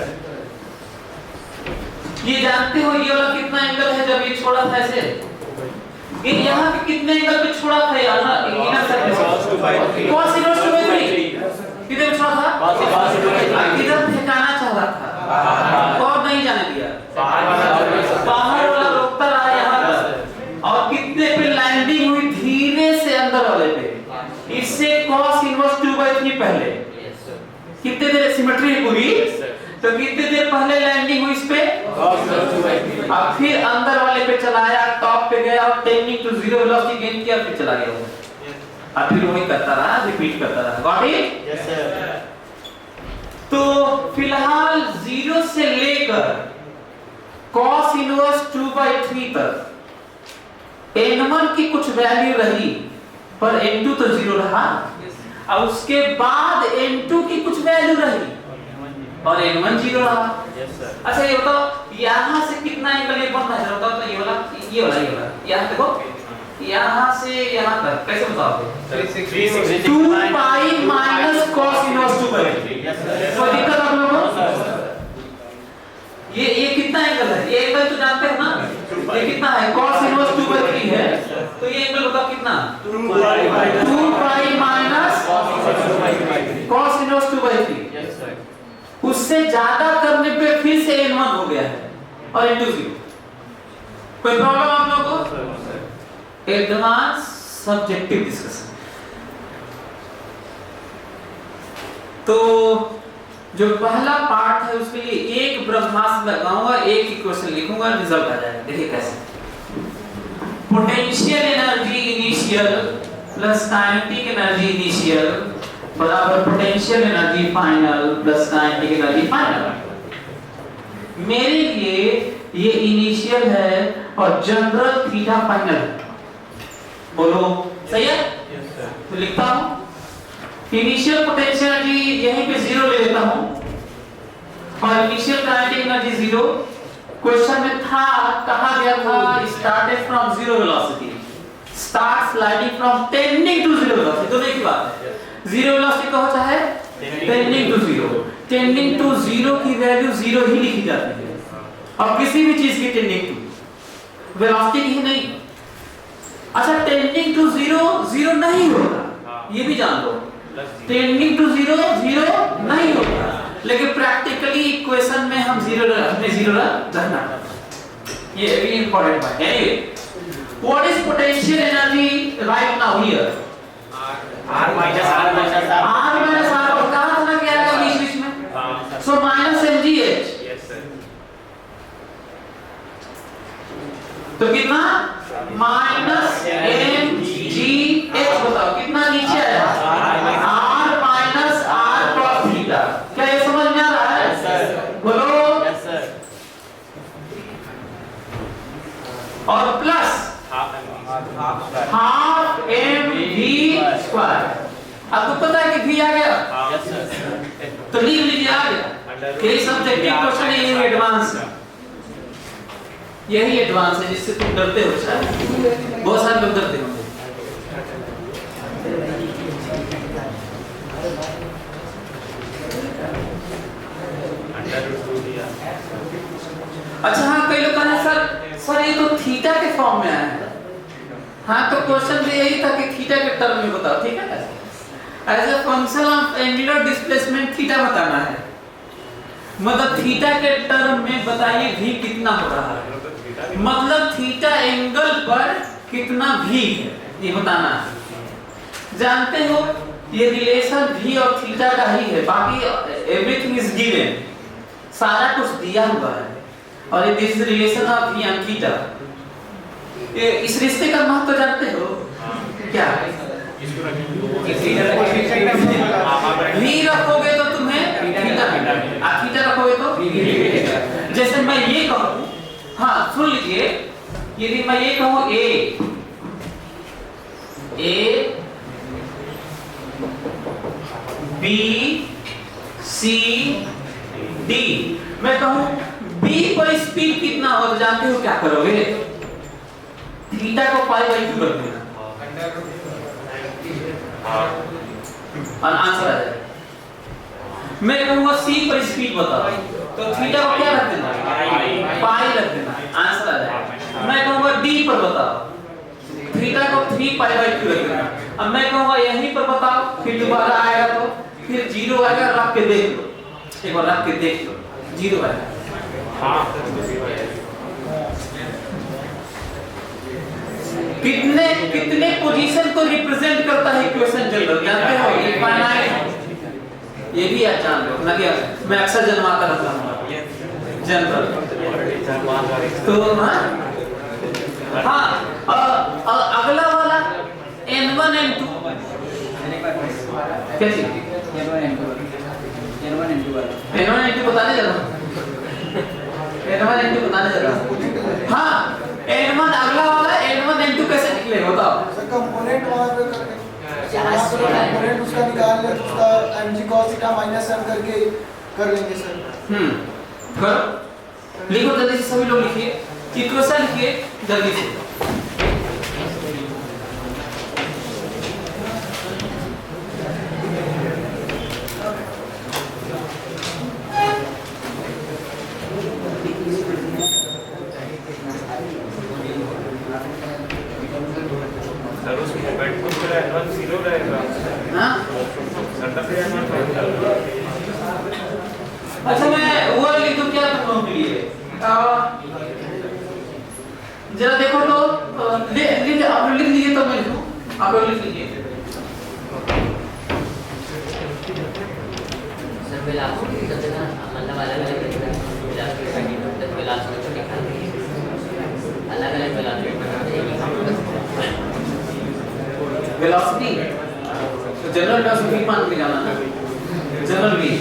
ये जानते हो ये वाला कितना एंगल है जब ये छोड़ा था ऐसे? ये यहाँ पे कितने एंगल पे छोड़ा था यार ना? इनर सरफेस cos इनवर्स 2/3 कितने पे छोड़ा था? इधर ठिकाना चाह रहा था और नहीं जाने दिया, बाहर वाला रोकता रहा यहाँ पर। और कितने पे लैंडिंग हुई? धीरे से अंदर वाले पे। इससे cos इनवर्स 2/3 पहले कितने देर सिमेट्री है पूरी, तो कितने देर पहले लैंडिंग हुई इस पे? अब फिर अंदर वाले पे चलाया, टॉप पे गया और टेंडिंग टू 0 वेलोसिटी गेन किया, फिर चला गया वो। अब फिर वही करता रहा, रिपीट करता रहा। Got it? Yes sir. तो फिलहाल 0 से लेकर cos इनवर्स 2/3 तक n1 की कुछ वैल्यू रही पर n2 तो 0 रहा, और उसके बाद n2 की कुछ वैल्यू रही और n1 0 रहा। अच्छा ये बताओ यहाँ से कितना एंगल ये बनता है? बताओ तो ये वाला यहाँ देखो, यहाँ से यहाँ तक कैसे बताओगे? 2 पाई माइनस cos इनवर्स 2/3। कोई दिक्कत आप लोगों को? ये कितना एंगल है? ये एंगल तो जानते हो ना, ये कितना है? cos इनवर्स 2/3 है, तो ये एंगल बताओ कितना? 2 पाई माइनस cos इनवर्स 2/3। उससे ज्यादा करने पे फिर से n1 हो गया है और n2 0। कोई प्रॉब्लम आप लोगों को? Advance subjective discussion. तो जो पहला पार्ट है उसके लिए एक ब्रह्मास्त्र लगाऊंगा, एक इक्वेशन लिखूंगा, रिजल्ट आ जाएगा। देखिए कैसे। Potential energy initial plus kinetic energy initial बराबर potential energy final plus kinetic energy final. मेरे लिए ये इनिशियल है और जनरल थीटा फाइनल। बोलो सही है? Yes sir. तो लिखता हूं इनिशियल पोटेंशियल एनर्जी यहीं पे 0 ले लेता हूं और इनिशियल काइनेटिक एनर्जी 0। क्वेश्चन में था, कहा गया था started from zero velocity, start sliding from tending to zero velocity. दोनों एक ही बात है। जीरो वेलोसिटी का होता है tending to zero. Tending to zero की वैल्यू 0 ही लिखी जाती है और किसी भी चीज की टेंडिंग टू वेलोसिटी ही नहीं। अच्छा, टेंडिंग टू जीरो 0 नहीं होता, ये भी जान लो। टेंडिंग टू जीरो 0 नहीं होता, लेकिन प्रैक्टिकली इक्वेशन में हम 0 रखना, ये भी इंपॉर्टेंट बात है। What is potential energy right now here? R minus R minus R। R minus R और कहां था क्या आएगा बीच में? So minus mgh। Yes sir। तो कितना? Minus mgh। बताओ कितना नीचे आया? R minus R cos theta. क्या ये समझ में आ रहा है? Yes sir। बोलो। Yes sir। और प्लस हाफ mv स्क्वायर। आपको पता है कि v आ गया? Yes sir। तो लिख लीजिए, आ गया। यही सब्जेक्टिव क्वेश्चन है, यही एडवांस है, यही एडवांस है जिससे तुम डरते हो शायद, बहुत सारे लोग डरते होंगे। अच्छा हाँ, कई लोग कहते सर ये तो थीटा के फॉर्म में आया है। हाँ, तो क्वेश्चन में यही था कि थीटा के टर्म में बताओ, ठीक है? As a function of angular displacement theta बताना है, मतलब थीटा के टर्म में बताइए v कितना हो रहा है, मतलब थीटा एंगल पर कितना v है, ये बताना है। जानते हो ये रिलेशन v और थीटा का ही है, बाकी एवरीथिंग इज गिवन, सारा कुछ दिया हुआ है। और ये this relation of v and theta, इस रिश्ते का महत्व जानते हो क्या? v रखोगे तो तुम्हें थीटा मिलेगा, थीटा रखोगे तो v मिलेगा। जैसे मैं ये कहूं, हाँ सुन लीजिए, यदि मैं ये कहूं a b c d, मैं कहूं b पर स्पीड कितना हो, तो जानते हो क्या करोगे? थीटा को पाई बाई 2 रख देना और आंसर आ जाएगा। मैं कहूंगा c पर स्पीड बताओ, तो थीटा को क्या रख देना? पाई रख देना, आंसर आ जाएगा। मैं कहूंगा d पर बताओ, थीटा को 3 पाई बाई 2 रख देना। अब मैं कहूंगा यहीं पर बताओ, फिर दोबारा आएगा तो फिर 0 आएगा, रख के देख लो, एक बार रख के देख लो, 0 आएगा। कितने पोजीशन को रिप्रेजेंट करता है इक्वेशन जनरल, जानते हो? इनफाइनाइट, ये भी आप जान लो ना, कि मैं अक्सर जन्मा कर रखता हूं जनरल। तो हाँ, अगला वाला n1 n2 कैसे? n1 n2 बताने जा रहा हूं, n1 n2 बताने जा रहा हूं। हाँ, n1 अगला वाला n1 n2 कैसे निकलेगा बताओ? सर कंपोनेंट वहां पे कंपोनेंट उसका निकाल ले, उसका mg cos theta minus m करके कर लेंगे सर। करो, लिखो जल्दी से, सभी लोग लिखिए, इक्वेशन लिखिए जल्दी से। सर उस मोमेंट को फिर n1 0 रहेगा। हाँ, सर तब फिर n1 रहेगा। अच्छा मैं वो लिख दूं क्या तुम लोगों के लिए? जरा देखो तो, आप लिख लीजिए तो मैं लिखूं, आप लोग लिख लीजिए। सर वेलोसिटी का देना, मतलब अलग-अलग वेलोसिटी को निकालते हैं, अलग-अलग वेलोसिटी तो जनरल वेलोसिटी मान के जाना ना, जनरल भी।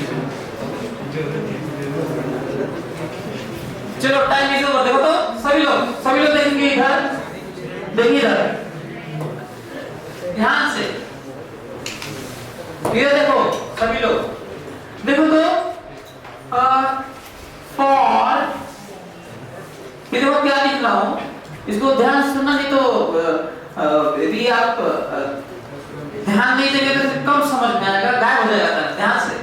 चलो टाइम इज ओवर, देखो तो सभी लोग देखेंगे इधर, देखिए इधर ध्यान से। ये देखो सभी लोग देखो तो फॉर ये देखो क्या लिख रहा हूं, इसको ध्यान से सुनना, नहीं तो यदि आप ध्यान नहीं देंगे तो कम समझ में आएगा, गायब हो जाएगा। ध्यान से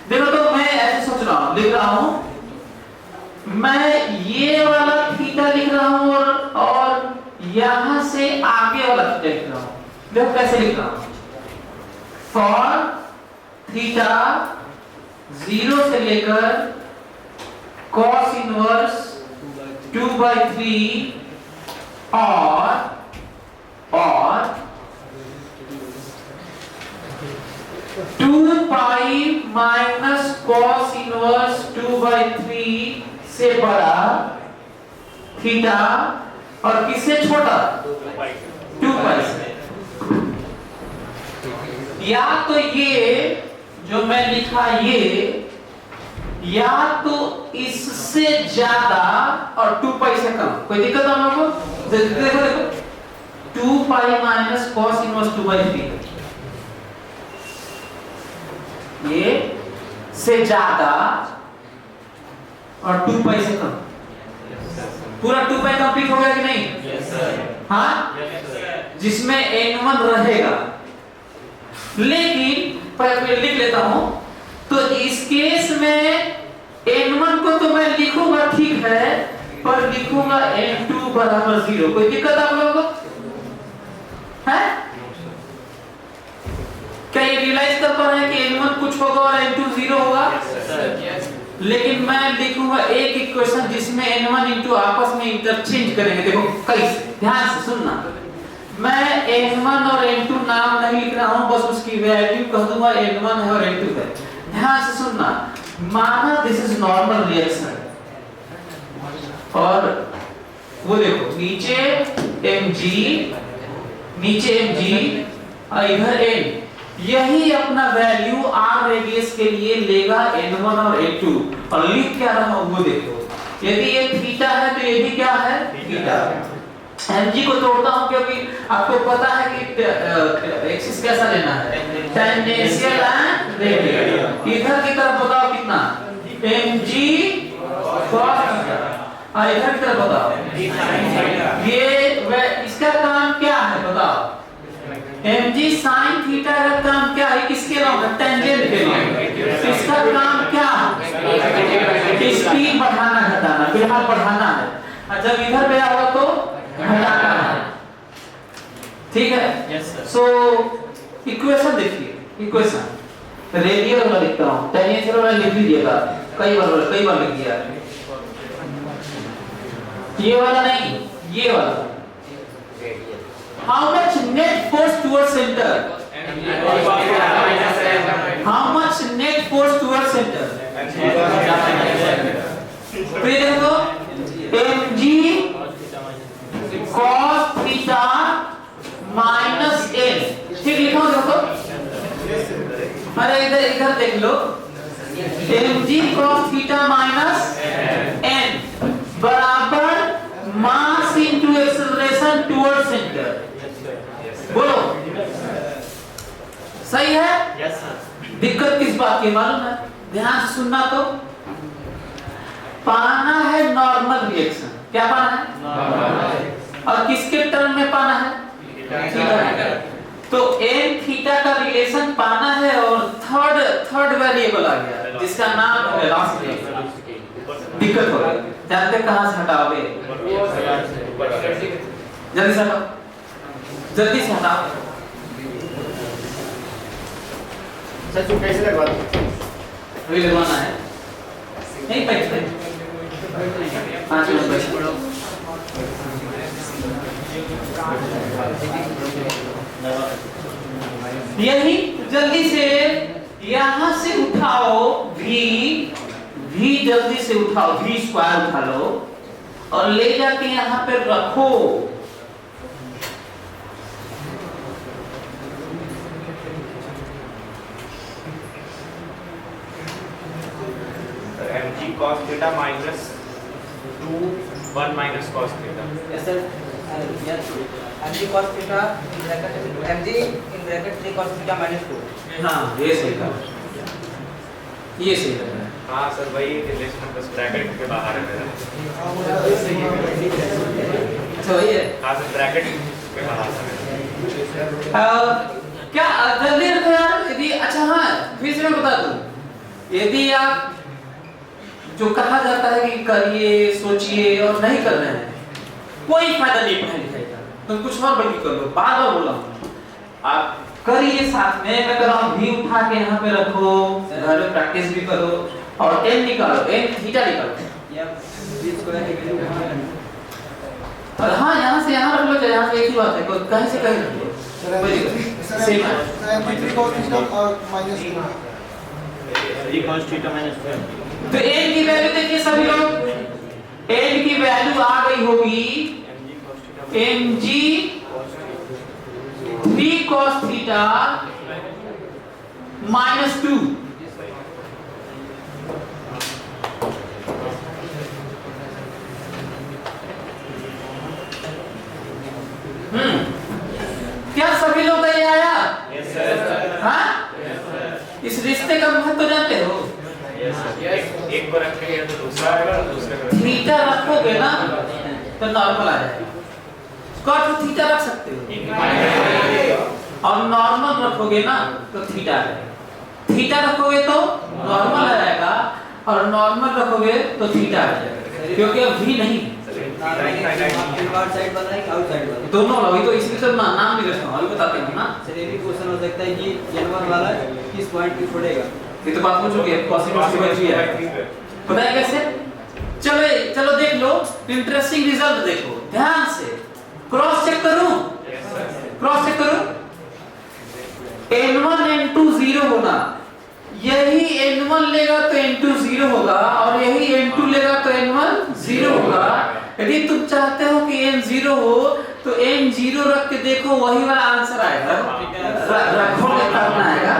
देखो तो मैं ऐसे सोच रहा हूं, लिख रहा हूं, मैं ये वाला थीटा लिख रहा हूं और यहां से आगे वाला थीटा लिख रहा हूं। देखो कैसे लिख रहा हूं, फॉर थीटा 0 से लेकर cos इनवर्स 2/3 और 2 पाई माइनस cos इनवर्स 2/3 से बड़ा थीटा और किससे छोटा 2 पाई से। या तो ये जो मैं लिखा ये, या तो इससे ज्यादा और 2 पाई से कम। कोई दिक्कत आप लोगों को? देखो 2 पाई माइनस cos इनवर्स 2/3 ये से ज्यादा और 2 पाई से कम। पूरा 2 पाई कंप्लीट हो गया कि नहीं? Yes sir. हाँ, जिसमें n1 रहेगा। लेकिन पहले लिख लेता हूं, तो इस केस में n1 को तो मैं लिखूंगा ठीक है, पर लिखूंगा n2 बराबर 0। कोई दिक्कत आप लोगों को है? क्या ये रियलाइज कर पा रहे हैं कि n1 कुछ होगा और n2 0 होगा? लेकिन मैं लिखूंगा एक इक्वेशन जिसमें n1 into आपस में इंटरचेंज करेंगे। देखो कैसे, ध्यान से सुनना। मैं n1 और n2 नाम नहीं लिख रहा हूं, बस उसकी वैल्यू कह दूंगा n1 है और n2 है। ध्यान से सुनना, माना दिस इज नॉर्मल रिएक्शन और वो देखो नीचे mg और इधर n, यही अपना वैल्यू r रेडियस के लिए लेगा n1 और n2। और लिख क्या रहा हूं वो देखो, यदि ये थीटा है तो ये भी क्या है थीटा। mg को तोड़ता हूं क्योंकि आपको पता है कि एक्सिस कैसा लेना है, टेंजेंशियल एंड रेडियल। इधर की तरफ बताओ कितना mg cos थीटा और इधर की तरफ बताओ ये इसका काम क्या है बताओ। mg sin थीटा का काम क्या है, किसके नाम है टेंजेंट के नाम। इसका काम क्या है स्पीड बढ़ाना घटाना, फिलहाल बढ़ाना है, और जब इधर पे आओगे तो घटाना है। ठीक है? सो इक्वेशन देखिए, इक्वेशन रेडियल वाला लिखता हूं, टेंजेंशियल वाला लिख लीजिएगा, कई बार लिख दिया। ये वाला नहीं, ये वाला। How much net force towards center? How much net force towards center? फिर देखो mg cos theta minus n, ठीक लिखा हो देखो। अरे इधर देख लो, mg cos theta minus n बराबर mass into acceleration towards centre. बोलो सही है? Yes sir. दिक्कत किस बात की मालूम है? ध्यान से सुनना। तो पाना है नॉर्मल रिएक्शन, क्या पाना है नॉर्मल, और किसके टर्म में पाना है थीटा। तो n थीटा का रिलेशन पाना है और थर्ड वेरिएबल आ गया जिसका नाम है वेलोसिटी। दिक्कत हो गई, जानते कहां से हटाओगे? जल्दी से हटाओ, जल्दी से हटाओ। सर जो कैसे लगवा दो? अभी लगवाना है नहीं, पैसे 5 मिनट पैसे यही जल्दी से यहां से उठाओ v जल्दी से उठाओ, v स्क्वायर उठा लो और ले जाके यहां पे रखो। mg cos theta minus 2 1 minus cos theta। ऐसे mg cos theta mg in bracket 3 cos theta minus 2. हाँ ये सही था, ये सही था। हाँ सर वही रिलेशन बस ब्रैकेट के बाहर है मेरा। अच्छा वही है। हाँ सर ब्रैकेट के बाहर है। क्या जल्दी रखो यार, यदि अच्छा हाँ फिर से मैं बता दूं, यदि आप जो कहा जाता है कि करिए सोचिए और नहीं कर रहे हैं, कोई फायदा नहीं पढ़ाई लिखाई का, तो कुछ और बल्कि कर लो। बार बार बोला हूं, आप करिए साथ में, मैं कह रहा हूं भी उठा के यहाँ पे रखो, घर में प्रैक्टिस भी करो और एन निकालो, एन थीटा निकालो। या बीच को है कि और हाँ यहाँ से यहाँ रख लो, चाहे यहाँ से एक ही बात है, कहीं से कहीं रख लो, सेम है। mg cos theta minus 2 cos theta minus 2। तो n की वैल्यू देखिए सभी लोग, n की वैल्यू आ गई होगी mg 3 cos theta minus 2। क्या सभी लोग का ये आया? Yes sir. हाँ? इस रिश्ते का महत्व जानते हो? एक को रखेंगे तो दूसरा आएगा, दूसरे को थीटा रखोगे ना तो नॉर्मल आ जाएगा, कॉट थीटा रख सकते हो, और नॉर्मल रखोगे ना तो थीटा आ जाएगा। थीटा रखोगे तो नॉर्मल आ जाएगा, और नॉर्मल रखोगे तो थीटा आ जाएगा, क्योंकि अब भी नहीं इनवर्ट साइड बना है कि आउट साइड बना है? दोनों वाला, वही तो इसलिए तो नाम भी रखता हूँ, अभी बताते हैं ना। सर ये भी क्वेश्चन हो सकता है कि n1 वाला किस पॉइंट पे छोड़ेगा? ये तो बात हो चुकी है, पॉसिबिलिटी है, पता है कैसे? चलो चलो देख लो, इंटरेस्टिंग रिजल्ट देखो ध्यान से, क्रॉस चेक करूं, क्रॉस चेक करूं, n1 n2 0 होना, यही n1 लेगा तो n2 0 होगा, और यही n2 लेगा तो n1 0 होगा। यदि तुम चाहते हो कि n 0 हो तो n 0 रख के देखो, वही वाला आंसर आएगा। रखो करना आएगा,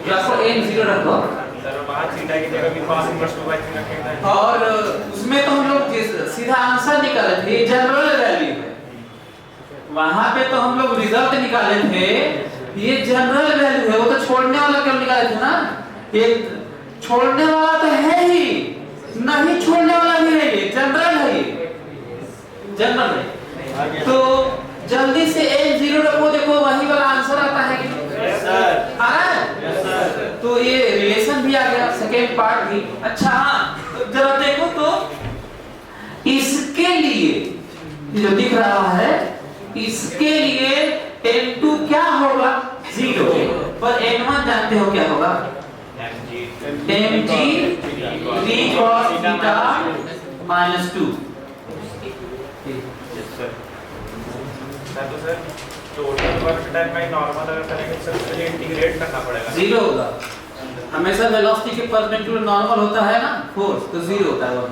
रखो n 0 रखो, सर वहां थीटा की जगह भी cos इनवर्स 2/3 रखेंगे, और उसमें तो हम लोग सीधा आंसर निकाले थे, जनरल वैल्यू है। वहां पे तो हम लोग रिजल्ट निकाले थे, ये जनरल वैल्यू है, वो तो छोड़ने वाला क्यों निकाले थे ना, ये छोड़ने वाला तो है ही नहीं, छोड़ने वाला भी है, ये जनरल है, ये जनरल है। तो जल्दी से n 0 रखो, देखो वही वाला आंसर आता है कि यस सर, आ रहा है? Yes sir. तो ये रिलेशन भी आ गया, सेकेंड पार्ट भी। अच्छा हाँ, तो जरा देखो तो इसके लिए जो दिख रहा है, इसके लिए n2 क्या होगा? 0, पर n1 जानते हो क्या होगा? mg 3 cos theta minus 2। Yes sir. Sir तो sir total work done by normal अगर करेंगे तो सर उसके लिए इंटीग्रेट करना पड़ेगा। 0 होगा, हमेशा वेलोसिटी के परपेंडिकुलर नॉर्मल होता है ना फोर्स, तो 0 होता है वर्क।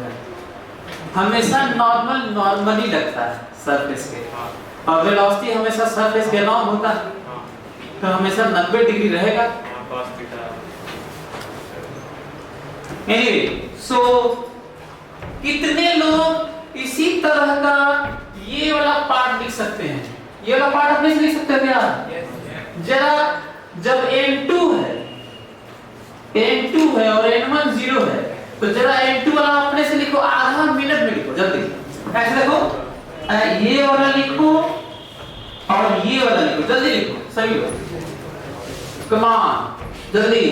हमेशा नॉर्मल नॉर्मली लगता है सरफेस के, और वेलोसिटी हमेशा सरफेस के नॉर्म होता है, तो हमेशा 90 डिग्री रहेगा। cos theta. एनीवे, सो कितने लोग इसी तरह का ये वाला पार्ट लिख सकते हैं? ये वाला पार्ट अपने से लिख सकते हैं क्या? जरा जब n2 है और n1 0 है, तो जरा n2 वाला अपने से लिखो, आधा मिनट में लिखो जल्दी। ऐसे देखो, ये वाला लिखो और ये वाला लिखो, जल्दी लिखो सभी लोग, कम ऑन जल्दी।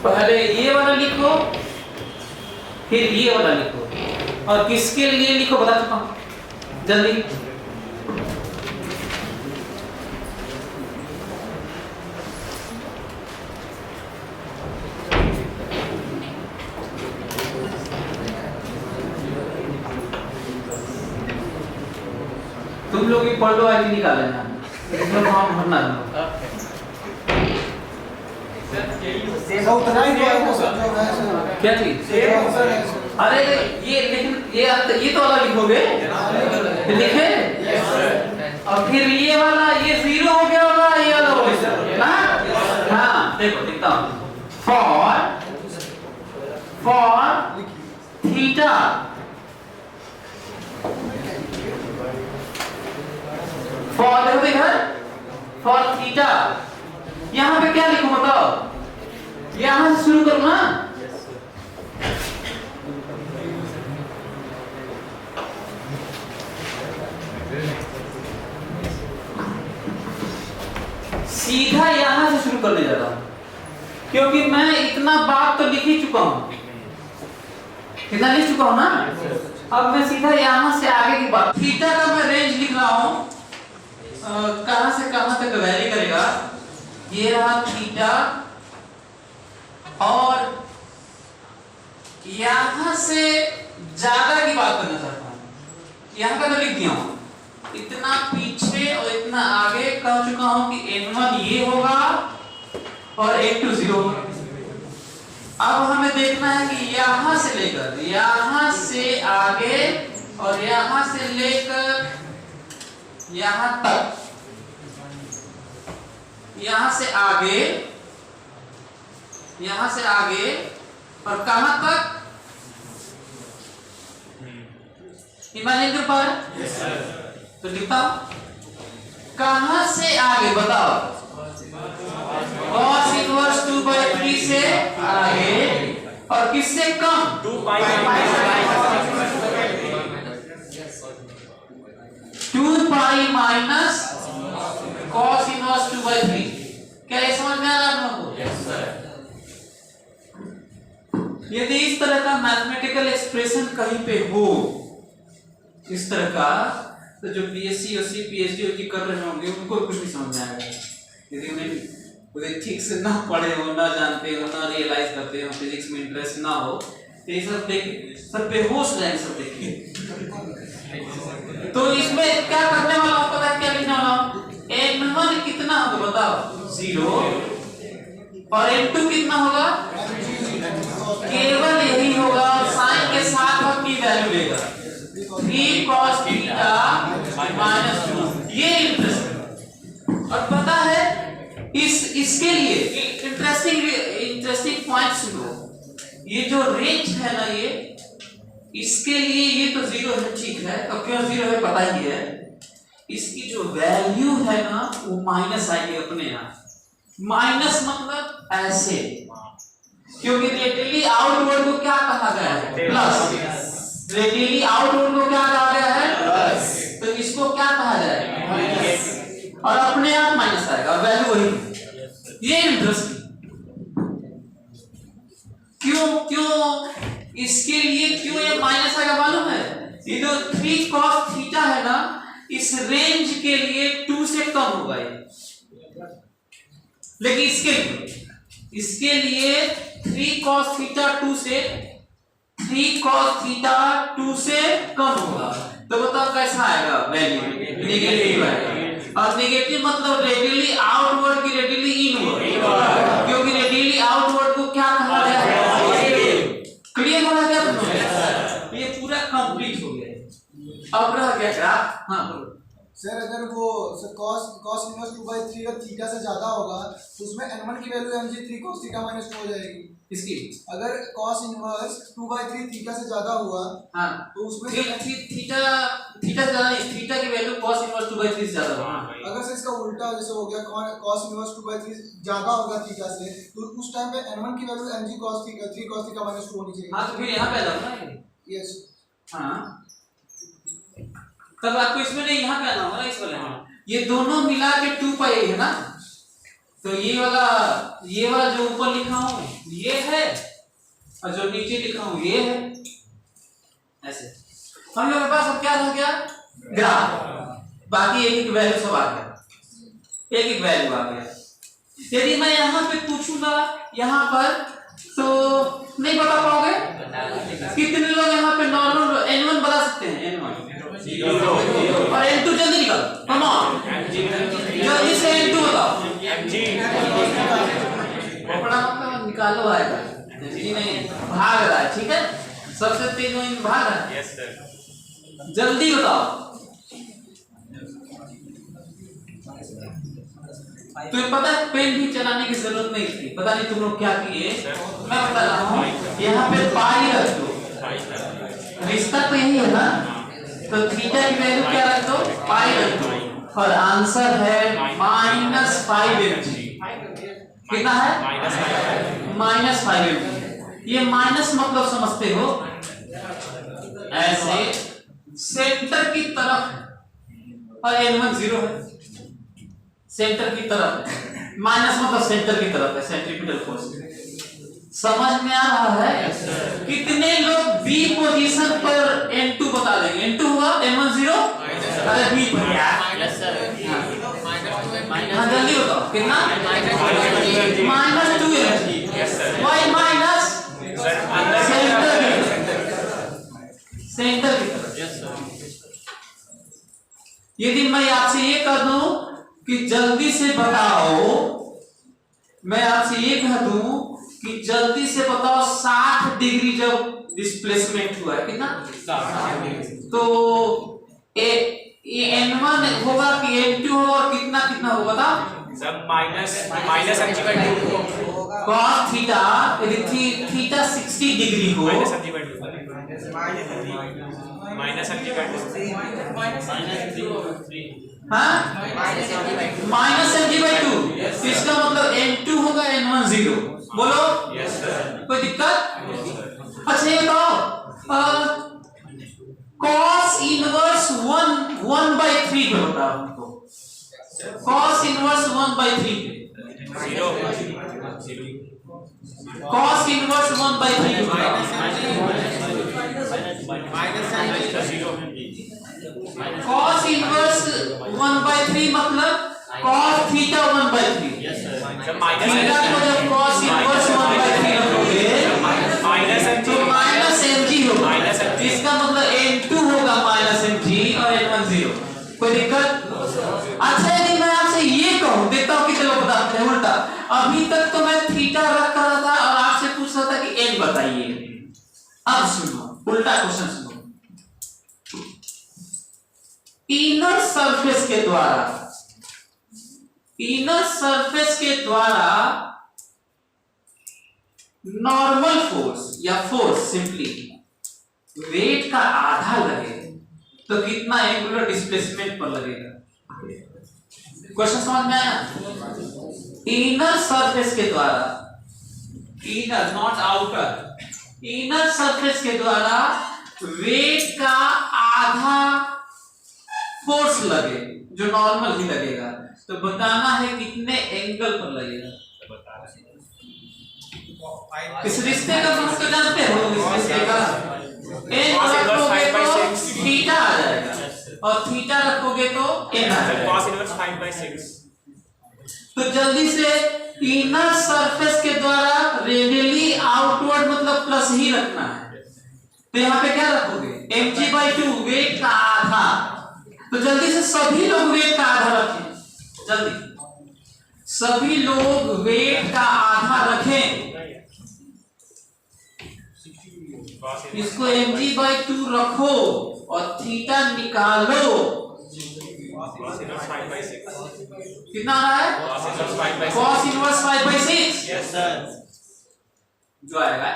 पहले ये वाला लिखो, फिर ये वाला लिखो, और किसके लिए लिखो बता चुका हूं, जल्दी। तुम लोग ही पढ़ लो, आई निकाल लेना, इसमें फॉर्म भरना है। तो उतना ही तो है सर, जो है सर। क्या चीज? सेम आंसर है सर। अरे ये लेकिन ये तो वाला लिखोगे, लिखे, और फिर ये वाला, ये 0 हो गया होगा, ये वाला हो गया ना। हाँ देखो लिखता हूँ, फॉर थीटा फॉर देखो इधर फॉर थीटा यहां पे क्या लिखूं बताओ, यहां से शुरू करूं ना, सीधा यहां से शुरू करने जा रहा हूं क्योंकि मैं इतना बात तो लिख ही चुका हूं, कितना लिख चुका हूं ना। अब मैं सीधा यहां से आगे की बात, थीटा का मैं रेंज लिख रहा हूं, कहां से कहां तक वैरी करेगा, ये रहा थीटा और यहां से ज्यादा की बात करना चाहता हूं, यहां का तो लिख दिया हूं, इतना पीछे और इतना आगे कह चुका हूं कि n1 ये होगा और n2 0 होगा। अब हमें देखना है कि यहां से लेकर यहां से आगे और यहां से लेकर यहां तक, यहां से आगे, यहां से आगे और कहां तक, इमेजिन के पर तो लिखता हूं कहां से आगे बताओ, cos इनवर्स 2/3 से आगे और किससे कम 2 पाई माइनस cos इनवर्स 2/3। क्या ये समझ में आ रहा है आप लोगों को? यदि इस तरह का मैथमेटिकल एक्सप्रेशन कहीं पे हो इस तरह का, तो जो बीएससी और पीएचडी कर रहे होंगे उनको कुछ नहीं समझ में आएगा, यदि उन्हें ठीक से ना पढ़े हो, ना जानते हो, ना रियलाइज करते हो, फिजिक्स में इंटरेस्ट ना हो, तो ये सब देख सब बेहोश हो जाएंगे सब देख के। तो इसमें क्या करने वाला हूं, पता है क्या लिखने वाला हूं, n1 कितना होगा बताओ 0 और n2 कितना होगा, केवल यही होगा, साइन के साथ हम की वैल्यू लेगा 3 cos थीटा माइनस 2, ये इंटरेस्ट। और पता है इसके लिए इंटरेस्टिंग पॉइंट सुनो, ये जो रेंज है ना, ये इसके लिए ये तो 0 है, ठीक है, तो क्यों 0 है पता ही है, इसकी जो वैल्यू है ना वो माइनस आएगी अपने यहाँ, माइनस मतलब ऐसे, क्योंकि रेडियली आउटवर्ड को क्या कहा गया है, प्लस, रेडियली आउटवर्ड को क्या कहा गया है, प्लस, तो इसको क्या कहा जाएगा, माइनस, और अपने आप माइनस आएगा, वैल्यू वही। ये इंटरेस्ट क्यों इसके लिए क्यों ये माइनस आएगा मालूम है, ये जो 3 cos थीटा है ना, इस रेंज के लिए 2 से कम होगा ये, लेकिन इसके लिए 3 cos थीटा 2 से कम होगा, तो बताओ कैसा आएगा वैल्यू, नेगेटिव आएगा। और नेगेटिव मतलब रेडियली आउटवर्ड की रेडियली इनवर्ड, क्योंकि रेडियली आउटवर्ड को क्या कहा गया है, क्लियर हो गया तुमको, ये पूरा कंप्लीट हो गया। अब रह गया ग्राफ, हाँ बोलो सर, अगर वो cos इनवर्स 2/3 और थीटा से ज्यादा होगा तो उसमें n1 की value mg 3 cos theta minus 2 हो जाएगी। इसकी अगर cos इनवर्स 2/3 थीटा से ज्यादा हुआ, हाँ, तो उसमें थीटा से ज्यादा नहीं, थीटा की वैल्यू cos इनवर्स 2/3 से ज्यादा होगा। अगर से इसका उल्टा जैसे हो गया, cos इनवर्स 2/3 ज्यादा होगा थीटा से, तो उस टाइम पे n1 की value mg cos 3 cos theta minus 2 होनी चाहिए। हाँ, तो फिर यहाँ पे आ जाओ ना, यस, हाँ, तब आपको इसमें नहीं, यहाँ पे आना होगा ना, इस वाले में ये दोनों मिला के 2 पाई है ना, तो ये वाला जो ऊपर लिखा हूं ये है और जो नीचे लिखा हूं ये है, ऐसे हम लोगों के पास अब क्या हो गया, ग्राफ, बाकी एक वैल्यू सब आ गया, एक वैल्यू आ गया। यदि मैं यहाँ पे पूछूंगा यहाँ पर तो नहीं बता पाओगे, कितने लोग यहाँ पे नॉर्मल n1 बता सकते हैं, n1 और n2 जल्दी निकाल, कम ऑन, जल्दी से n2 बताओ, बड़ा मतलब निकालो आएगा, जी नहीं भाग रहा है, ठीक है, सबसे तेज वही भाग रहा है, यस सर, जल्दी बताओ। तुम्हें पता है पेन भी चलाने की जरूरत नहीं थी, पता नहीं तुम लोग क्या किए, मैं बता रहा हूँ, यहाँ पे पाई रख दो, रिश्ता तो यही है ना, तो थीटा की वैल्यू क्या रख दो, पाई रख दो, और आंसर है -5 mg। कितना है? -5 mg। ये माइनस मतलब समझते हो ऐसे सेंटर की तरफ है और N1 0 है, सेंटर की तरफ है, माइनस मतलब सेंटर की तरफ है, सेंट्रीपिटल फोर्स। समझ में आ रहा है? कितने लोग बी पोजीशन पर N2 बता देंगे? N2 होगा N1 0। अरे बी पर यार, यस सर हाँ जल्दी बताओ कितना? -2 mg। वाई माइनस सेंटर की तरफ। यस सर यदि मैं आपसे ये कह दूं कि जल्दी से बताओ, मैं आपसे ये कह दूं कि जल्दी से बताओ 60 डिग्री जब डिस्प्लेसमेंट हुआ है, कितना? 60। तो ये N1 होगा कि N2 होगा और कितना कितना होगा बताओ? सब माइनस mg/2 cos थीटा, यदि थीटा 60 डिग्री हो माइनस mg/2 हाँ -mg/2। इसका मतलब N2 होगा N1 0। बोलो यस सर कोई दिक्कत? अच्छा ये बताओ cos इनवर्स 1/3 पे बताओ हमको। cos इनवर्स 1/3 पे 0 cos इनवर्स 1/3 पे बताओ। cos इनवर्स 1/3 मतलब cos थीटा 1/3। थीटा को जब cos इनवर्स 1/3 रखोगे तो -mg होगा। इसका मतलब N2 होगा -mg और N1 0। कोई दिक्कत? अच्छा यदि मैं आपसे ये कहूं, देखता हूं कितने लोग बताते हैं उल्टा। अभी तक तो मैं थीटा रख रहा था और आपसे पूछ रहा था कि n बताइए। अब सुनो उल्टा क्वेश्चन सुनो। इनर सरफेस के द्वारा नॉर्मल फोर्स या फोर्स सिंपली वेट का आधा लगे तो कितना एंगुलर डिस्प्लेसमेंट पर लगेगा? क्वेश्चन समझ में आया? इनर सरफेस के द्वारा, inner not outer, inner surface के द्वारा वेट का आधा फोर्स लगे जो नॉर्मल ही लगेगा, तो बताना है कितने एंगल पर लगेगा। इस रिश्ते का महत्व जानते हो? इस रिश्ते का रखोगे तो थीटा आ जाएगा और थीटा रखोगे तो n आ जाएगा। cos inverse 5/6। तो जल्दी से इनर सरफेस के द्वारा रेडियली आउटवर्ड मतलब प्लस ही रखना है, तो यहाँ पे क्या रखोगे? mg/2 वेट का आधा। तो जल्दी से सभी लोग वेट का आधा रखें, जल्दी सभी लोग वेट का आधा रखें। इसको mg/2 रखो और थीटा निकालो। कितना आ रहा है? cos inverse 5/6। यस सर जो आएगा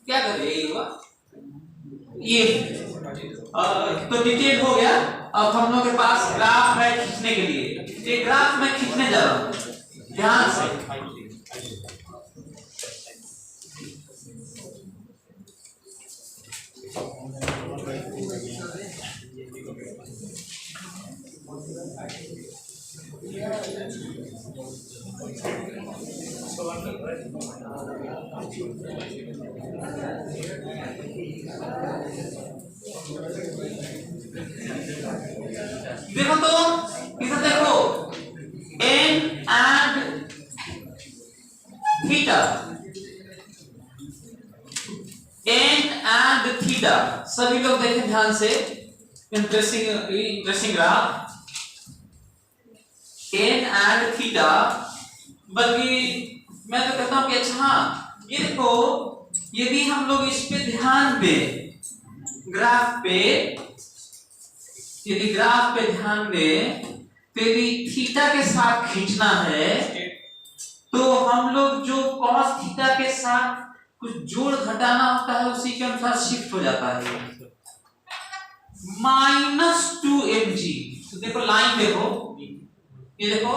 क्या करें? यही होगा ये। तो डिटेल हो गया। अब हम लोग के पास ग्राफ है खींचने के लिए। ये ग्राफ मैं खींचने जा रहा हूं, ध्यान से। देखो तो इधर देखो n and theta, n and theta. सभी लोग देखें ध्यान से, interesting graph. n and theta, बल्कि मैं तो कहता हूं कि अच्छा हाँ ये देखो, यदि हम लोग इस पे ध्यान दें, ग्राफ पे, यदि ग्राफ पे ध्यान दें तो यदि थीटा के साथ खींचना है तो हम लोग जो cos थीटा के साथ कुछ जोड़ घटाना होता है उसी के अनुसार शिफ्ट हो जाता है। -2 mg तो देखो लाइन देखो, ये देखो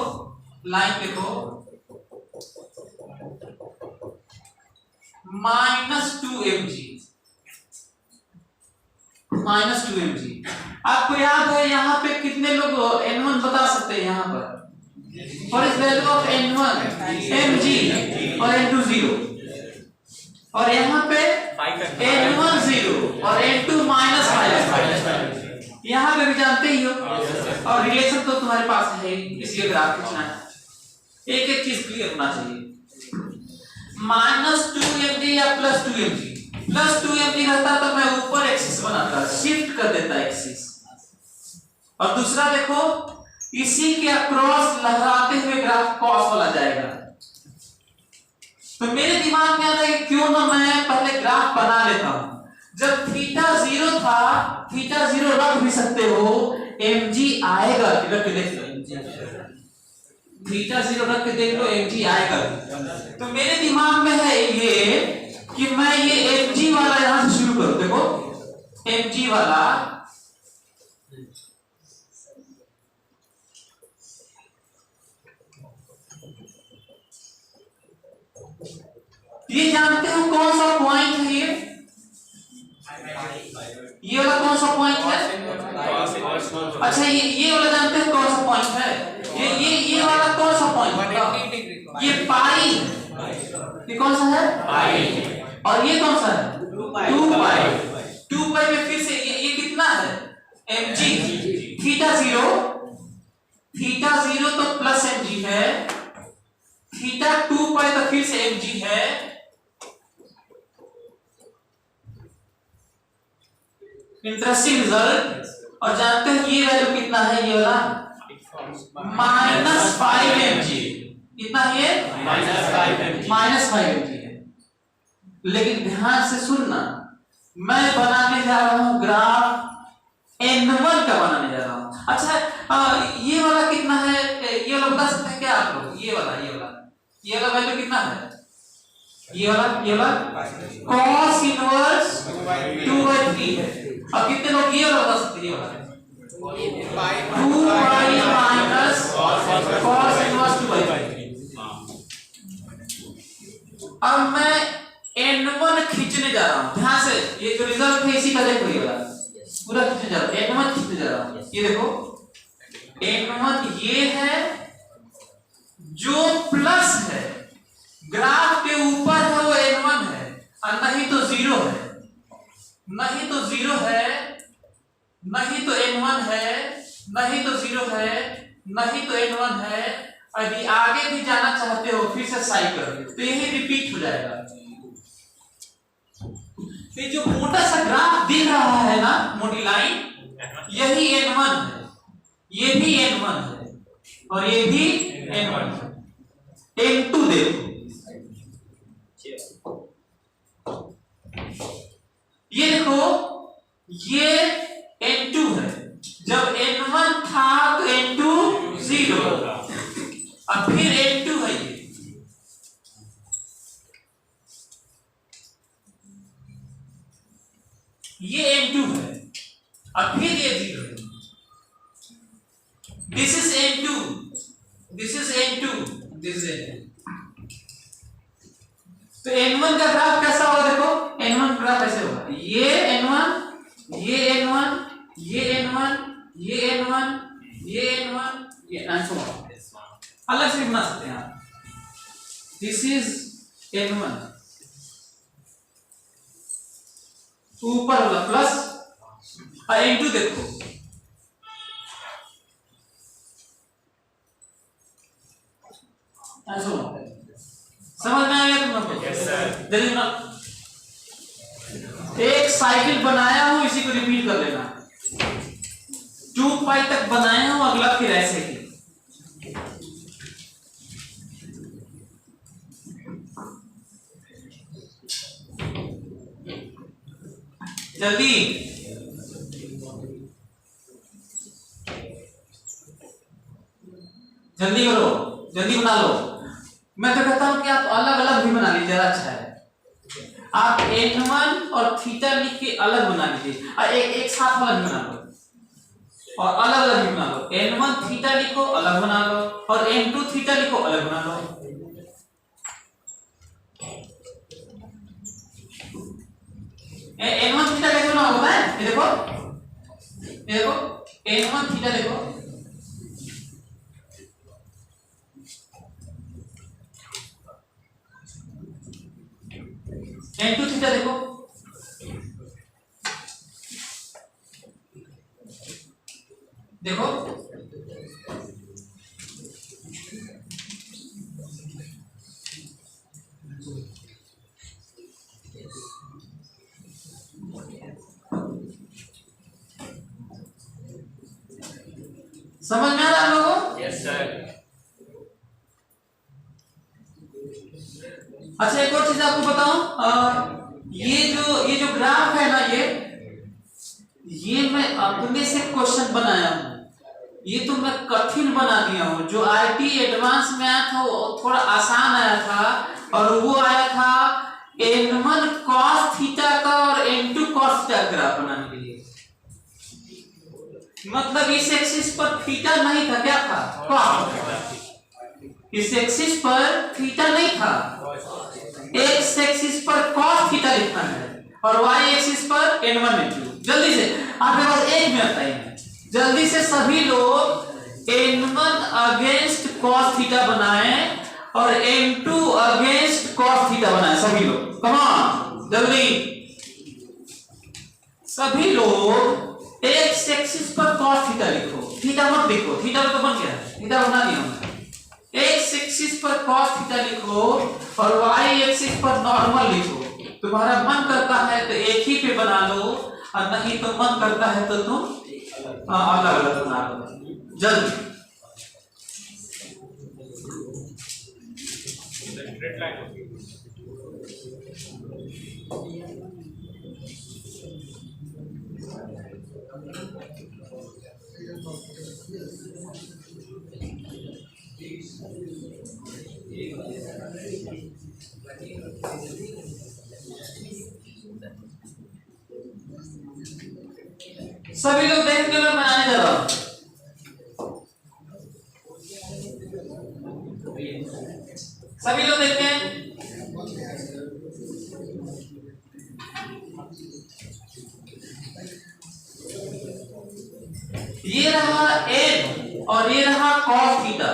लाइन देखो, -2 mg। आपको याद है यहाँ पे कितने लोग n1 बता सकते हैं? यहाँ पर और इस वैल्यू ऑफ n1 mg और n2 0, और यहाँ पे n1 0 और n2 -5। यहाँ पे भी जानते ही हो, और रिलेशन तो तुम्हारे पास है, इसलिए ग्राफ खींचना है। एक एक चीज क्लियर होना चाहिए। -2 mg या +2 mg, +2 mg रहता तो मैं ऊपर एक्सिस बनाता, शिफ्ट कर देता एक्सिस। और दूसरा देखो, इसी के अक्रॉस लहराते हुए ग्राफ कॉस वाला जाएगा। तो मेरे दिमाग में आता है कि क्यों ना मैं पहले ग्राफ बना लेता हूं। जब थीटा 0 था, थीटा 0 रख भी सकते हो, mg आएगा, रख के देख लो, थीटा 0 रख के देख लो, mg आएगा। तो मेरे दिमाग में है ये कि मैं ये mg वाला यहां से शुरू करूं। देखो mg वाला, ये जानते हो कौन सा पॉइंट है? ये वाला कौन सा पॉइंट है? अच्छा, ये वाला जानते हो कौन सा पॉइंट है? ये वाला कौन सा पॉइंट है? ये पाई, ये कौन सा है? पाई। और ये कौन सा है? 2 पाई। 2 पाई में फिर से ये कितना है? mg। थीटा 0 तो प्लस mg है, थीटा 2 पाई तो फिर से mg है। Interesting result. और जानते हो ये वैल्यू कितना है? ये वाला -5 mg। कितना है? -5 mg है। लेकिन ध्यान से सुनना, मैं बनाने जा रहा हूं ग्राफ n1 का बनाने जा रहा हूं। अच्छा, ये वाला कितना है? ये वाला बता सकते हैं क्या आप लोग? ये वाला वैल्यू कितना है? ये वाला cos इनवर्स 2/3 है। अब कितने लोग ये वाला बता सकते हैं? ये वाला 2y माइनस cos इनवर्स 2/3। अब मैं n1 खींचने जा रहा हूं। ध्यान से, ये जो रिजल्ट है इसी का देखो, ये वाला पूरा खींचने जा रहा हूं, n1 खींचने जा रहा हूं। ये देखो n1 ये है जो प्लस है, ग्राफ के ऊपर है वो n1 है, और नहीं तो 0 है, नहीं तो 0 है, नहीं तो n1 है, नहीं तो 0 है, नहीं तो n1 है। यदि आगे भी जाना चाहते हो फिर से साइकिल, तो यही रिपीट हो जाएगा। ये जो मोटा सा ग्राफ दिख रहा है ना, मोटी लाइन, यही n1 है, ये भी n1 है, और ये भी n1 है। n2 देखो, ये देखो, ये n2 है। जब n1 था तो n2 0, अब फिर n2 है। ये n2 है, अब फिर ये 0 है। This is n2, this is n2, this is n2। तो n1 का ग्राफ कैसा होगा? देखो n1 ग्राफ ऐसे होगा, ये n1, ये n1, ये n1, ये n1, ये n1, ये n1। अलग से बना सकते हैं आप। दिस इज n1, ऊपर वाला प्लस, और n2 देखो, समझ में आ गया तुम लोग? Yes sir. जल्दी बना, एक साइकिल बनाया हूं, इसी को रिपीट कर लेना। 2 पाई तक बनाया हूं, अगला फिर ऐसे ही। जल्दी जल्दी करो, जल्दी बना लो। मैं तो कहता हूं कि आप अलग अलग भी बना लीजिए, ज्यादा अच्छा है। आप n1 और थीटा लिख के अलग बना लीजिए, और एक साथ वाला भी बना लो। और अलग अलग भी बना लो, n1 थीटा लिखो अलग बना लो और n2 थीटा लिखो अलग बना लो। n1 थीटा कैसे बना होता है, ये देखो n1 थीटा देखो, n2 थीटा देखो, देखो समझ में आ रहा है आप लोगों को? Yes sir. अच्छा एक और चीज आपको बताऊं, ये जो ग्राफ है ना, ये मैं अपने से क्वेश्चन बनाया हूं, ये तो मैं कठिन बना दिया हूं। जो आईटी एडवांस में आया था वो थोड़ा आसान आया था, और वो आया था n1 cos थीटा का और n2 cos थीटा का ग्राफ बनाने के लिए। मतलब इस एक्सिस पर थीटा नहीं था, क्या था, cos। इस एक्सिस पर थीटा नहीं था, एक्स एक्सिस पर cos थीटा लिखना है और वाई एक्सिस पर n1 n2। जल्दी से आपके पास 1 मिनट टाइम है, जल्दी से सभी लोग n1 अगेंस्ट cos थीटा बनाएं और n2 अगेंस्ट cos थीटा बनाएं। सभी लोग कम ऑन जल्दी, सभी लोग एक्स एक्सिस पर cos थीटा लिखो, थीटा मत लिखो, थीटा तो बन गया, थीटा बना दिया हमने। एक्स एक्सिस पर cos थीटा लिखो और वाई एक्सिस पर नॉर्मल लिखो। तुम्हारा मन करता है तो एक ही पे बना लो, और नहीं तो मन करता है तो तुम अलग अलग बना लो। जल्दी स्ट्रेट लाइन होगी। सभी लोग देखने में बनाने जा रहा हूं। सभी लोग देखते हैं, ये रहा n और ये रहा cos थीटा।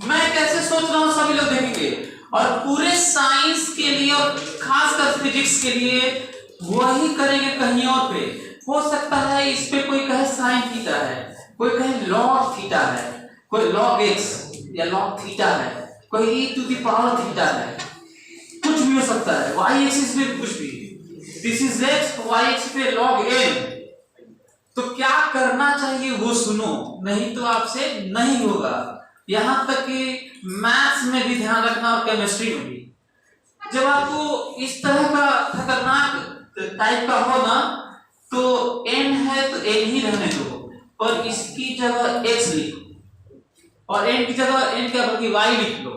मैं कैसे सोच रहा हूं, सभी लोग देखेंगे, और पूरे साइंस के लिए और खासकर फिजिक्स के लिए वही करेंगे कहीं और पे। हो सकता है इस पे कोई कहे साइन थीटा है, कोई कहे लॉग थीटा है, कोई लॉग एक्स या लॉग थीटा है, कोई e to the power theta है, कुछ भी हो सकता है। y एक्सिस पे कुछ भी, this is x, y axis पे log n। तो क्या करना चाहिए वो सुनो, नहीं तो आपसे नहीं होगा। यहां तक कि मैथ्स में भी ध्यान रखना और केमिस्ट्री में भी। जब आपको इस तरह का खतरनाक टाइप का हो ना, तो n है तो n ही रहने दो, और इसकी जगह x लिखो और n की जगह n क्या बल्कि y लिख लो।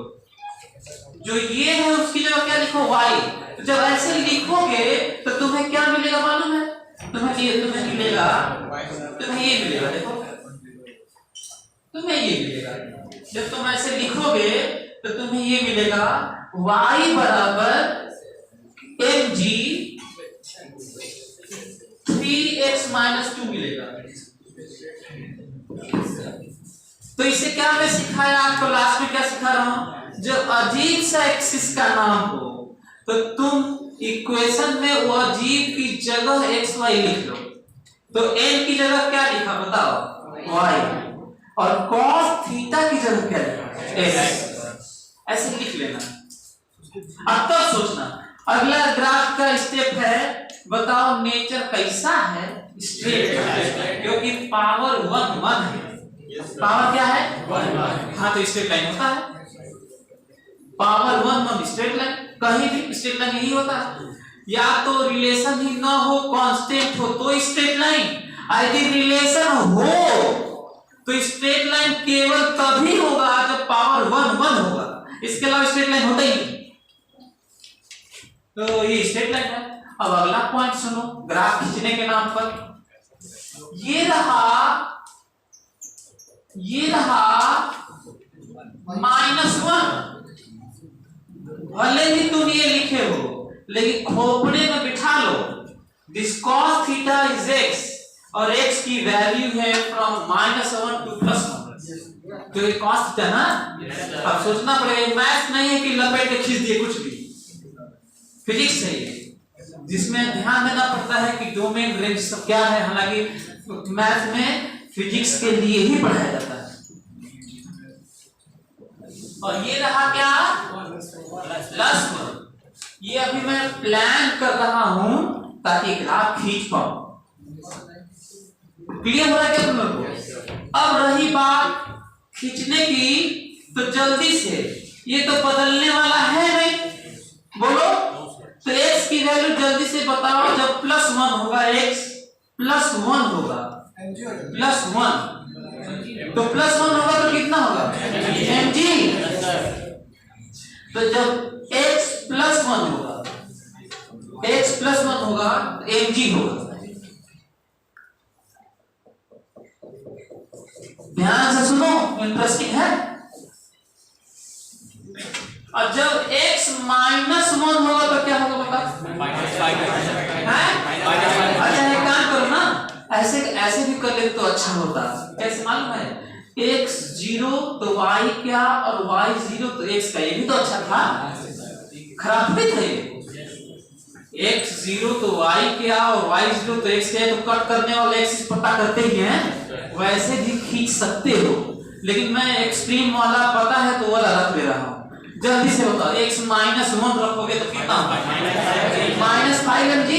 जो ये है उसकी जगह क्या लिखो, y। तो जब ऐसे लिखोगे तो तुम्हें क्या मिलेगा मालूम है, तुम्हें मिलेगा, तुम्हें ये मिलेगा, देखो तुम्हें ये मिलेगा। जब तुम ऐसे लिखोगे तो तुम्हें ये मिलेगा, y बराबर mg 3x - 2 मिलेगा। तो इससे क्या मैं सिखाया आपको, लास्ट में क्या सिखा रहा हूं, जब अजीब सा एक्सिस का नाम हो तो तुम इक्वेशन में वो अजीब की जगह x y लिख लो। तो n की जगह क्या लिखा बताओ, y, और cos थीटा की जगह क्या लिखा, x। ऐसे लिख लेना। अब तब सोचना अगला ग्राफ का स्टेप है, बताओ नेचर कैसा है, स्ट्रेट लाइन, क्योंकि पावर 1 1 है। पावर क्या है, 1 हाँ, तो स्ट्रेट लाइन होता है। पावर 1 1 स्ट्रेट लाइन, कहीं भी स्ट्रेट लाइन यही होता है। या तो रिलेशन ही ना हो, कांस्टेंट हो तो स्ट्रेट लाइन, यदि रिलेशन हो तो स्ट्रेट लाइन केवल तभी होगा जब पावर 1 1 होगा, इसके अलावा स्ट्रेट लाइन होता ही नहीं। तो ये स्ट्रेट लाइन है। अब अगला पॉइंट सुनो, ग्राफ खींचने के नाम पर। ये रहा ये रहा -1, भले ही तुम ये लिखे हो लेकिन खोपड़े में बिठा लो, this cos theta is x और x की वैल्यू है फ्रॉम -1 टू +1, तो ये cos थीटा ना। अब सोचना पड़ेगा, मैथ नहीं है कि लपेट के खींच दिए कुछ भी, फिजिक्स है ये, जिसमें ध्यान देना पड़ता है कि डोमेन रेंज सब क्या है। हालांकि मैथ में फिजिक्स के लिए ही पढ़ाया जाता है। और ये रहा क्या, +1। ये अभी मैं प्लान कर रहा हूं ताकि ग्राफ खींच पाऊं। क्लियर हो रहा है क्या तुम लोग को? अब रही बात खींचने की, तो जल्दी से, ये तो बदलने वाला है नहीं, बोलो तो x की वैल्यू जल्दी से बताओ। जब +1 होगा, x +1 होगा, +1 तो +1 होगा तो कितना होगा mg। तो जब x +1 होगा, x +1 होगा तो mg होगा। ध्यान से सुनो, इंटरेस्टिंग है। और जब x -1 होगा तो क्या होगा बता? अच्छा एक काम करो ना, ऐसे ऐसे भी कर ले तो अच्छा होता। कैसे मालूम है? x 0 तो y क्या, और y 0 तो x का, ये भी तो अच्छा था, खराब भी था ये। x 0 तो y क्या और y 0 तो x क्या, तो कट करने वाले एक्सिस पता करते ही हैं, वैसे भी खींच सकते हो, लेकिन मैं एक्सट्रीम वाला पता है तो वाला रख ले रहा हूं। जल्दी से बताओ, x -1 रखोगे तो कितना होगा? -5 mg।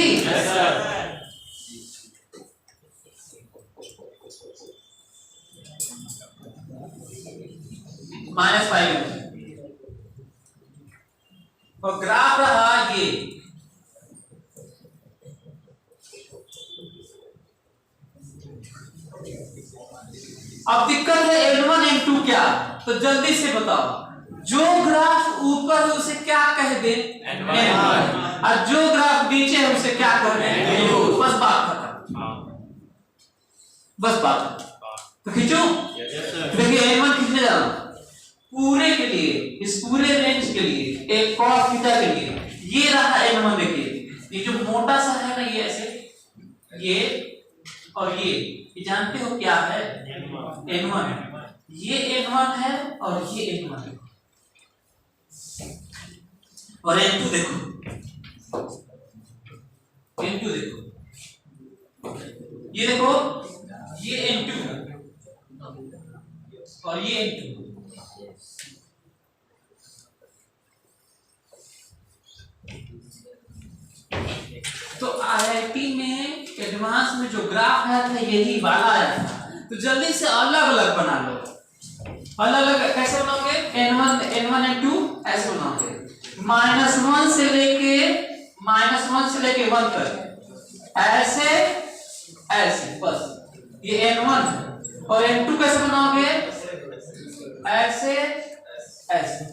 -5 mg। और ग्राफ रहा ये, अब दिक्कत है N1 N2 क्या, तो जल्दी से बताओ। जो ग्राफ ऊपर है उसे क्या कह दे? N1, और जो ग्राफ नीचे है उसे क्या कह दे? N2। बस बात खत्म, बस बात। तो खींचो, देखिए N1 खींचने जा रहा हूं पूरे के लिए, इस पूरे रेंज के लिए, एक cos थीटा के लिए। ये रहा N1, देखिए ये जो मोटा सा है ना, ये ऐसे, ये और ये जानते हो क्या है? N1। ये N1 है और ये N1 है। और N2 देखो, N2 देखो, ये देखो, ये N2 है और ये N2। तो IIT में एडवांस में जो ग्राफ आया था यही वाला आया था, तो जल्दी से अलग अलग बना लो। अलग अलग कैसे बनाओगे? N1 N2 ऐसे बनाओगे, -1 से लेके 1 तक, ऐसे ऐसे, बस ये N1। और N2 कैसे बनाओगे? ऐसे ऐसे।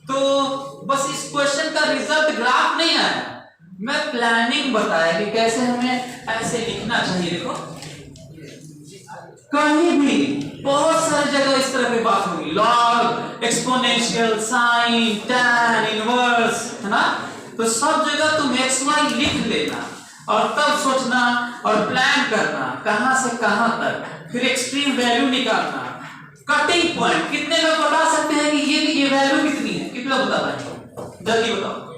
तो बस इस क्वेश्चन का रिजल्ट ग्राफ नहीं आया, मैं प्लानिंग बताया कि कैसे हमें ऐसे लिखना चाहिए। देखो कहीं भी बहुत सारी जगह इस तरह की बात होगी, log, exponential, sine, tan, inverse, है ना। तो सब जगह तुम xy लिख लेना और तब सोचना और प्लान करना कहां से कहां तक, फिर एक्सट्रीम वैल्यू निकालना, कटिंग पॉइंट। कितने लोग बता सकते हैं कि ये वैल्यू कितनी है? कितने लोग बता पाएंगे? जल्दी बताओ।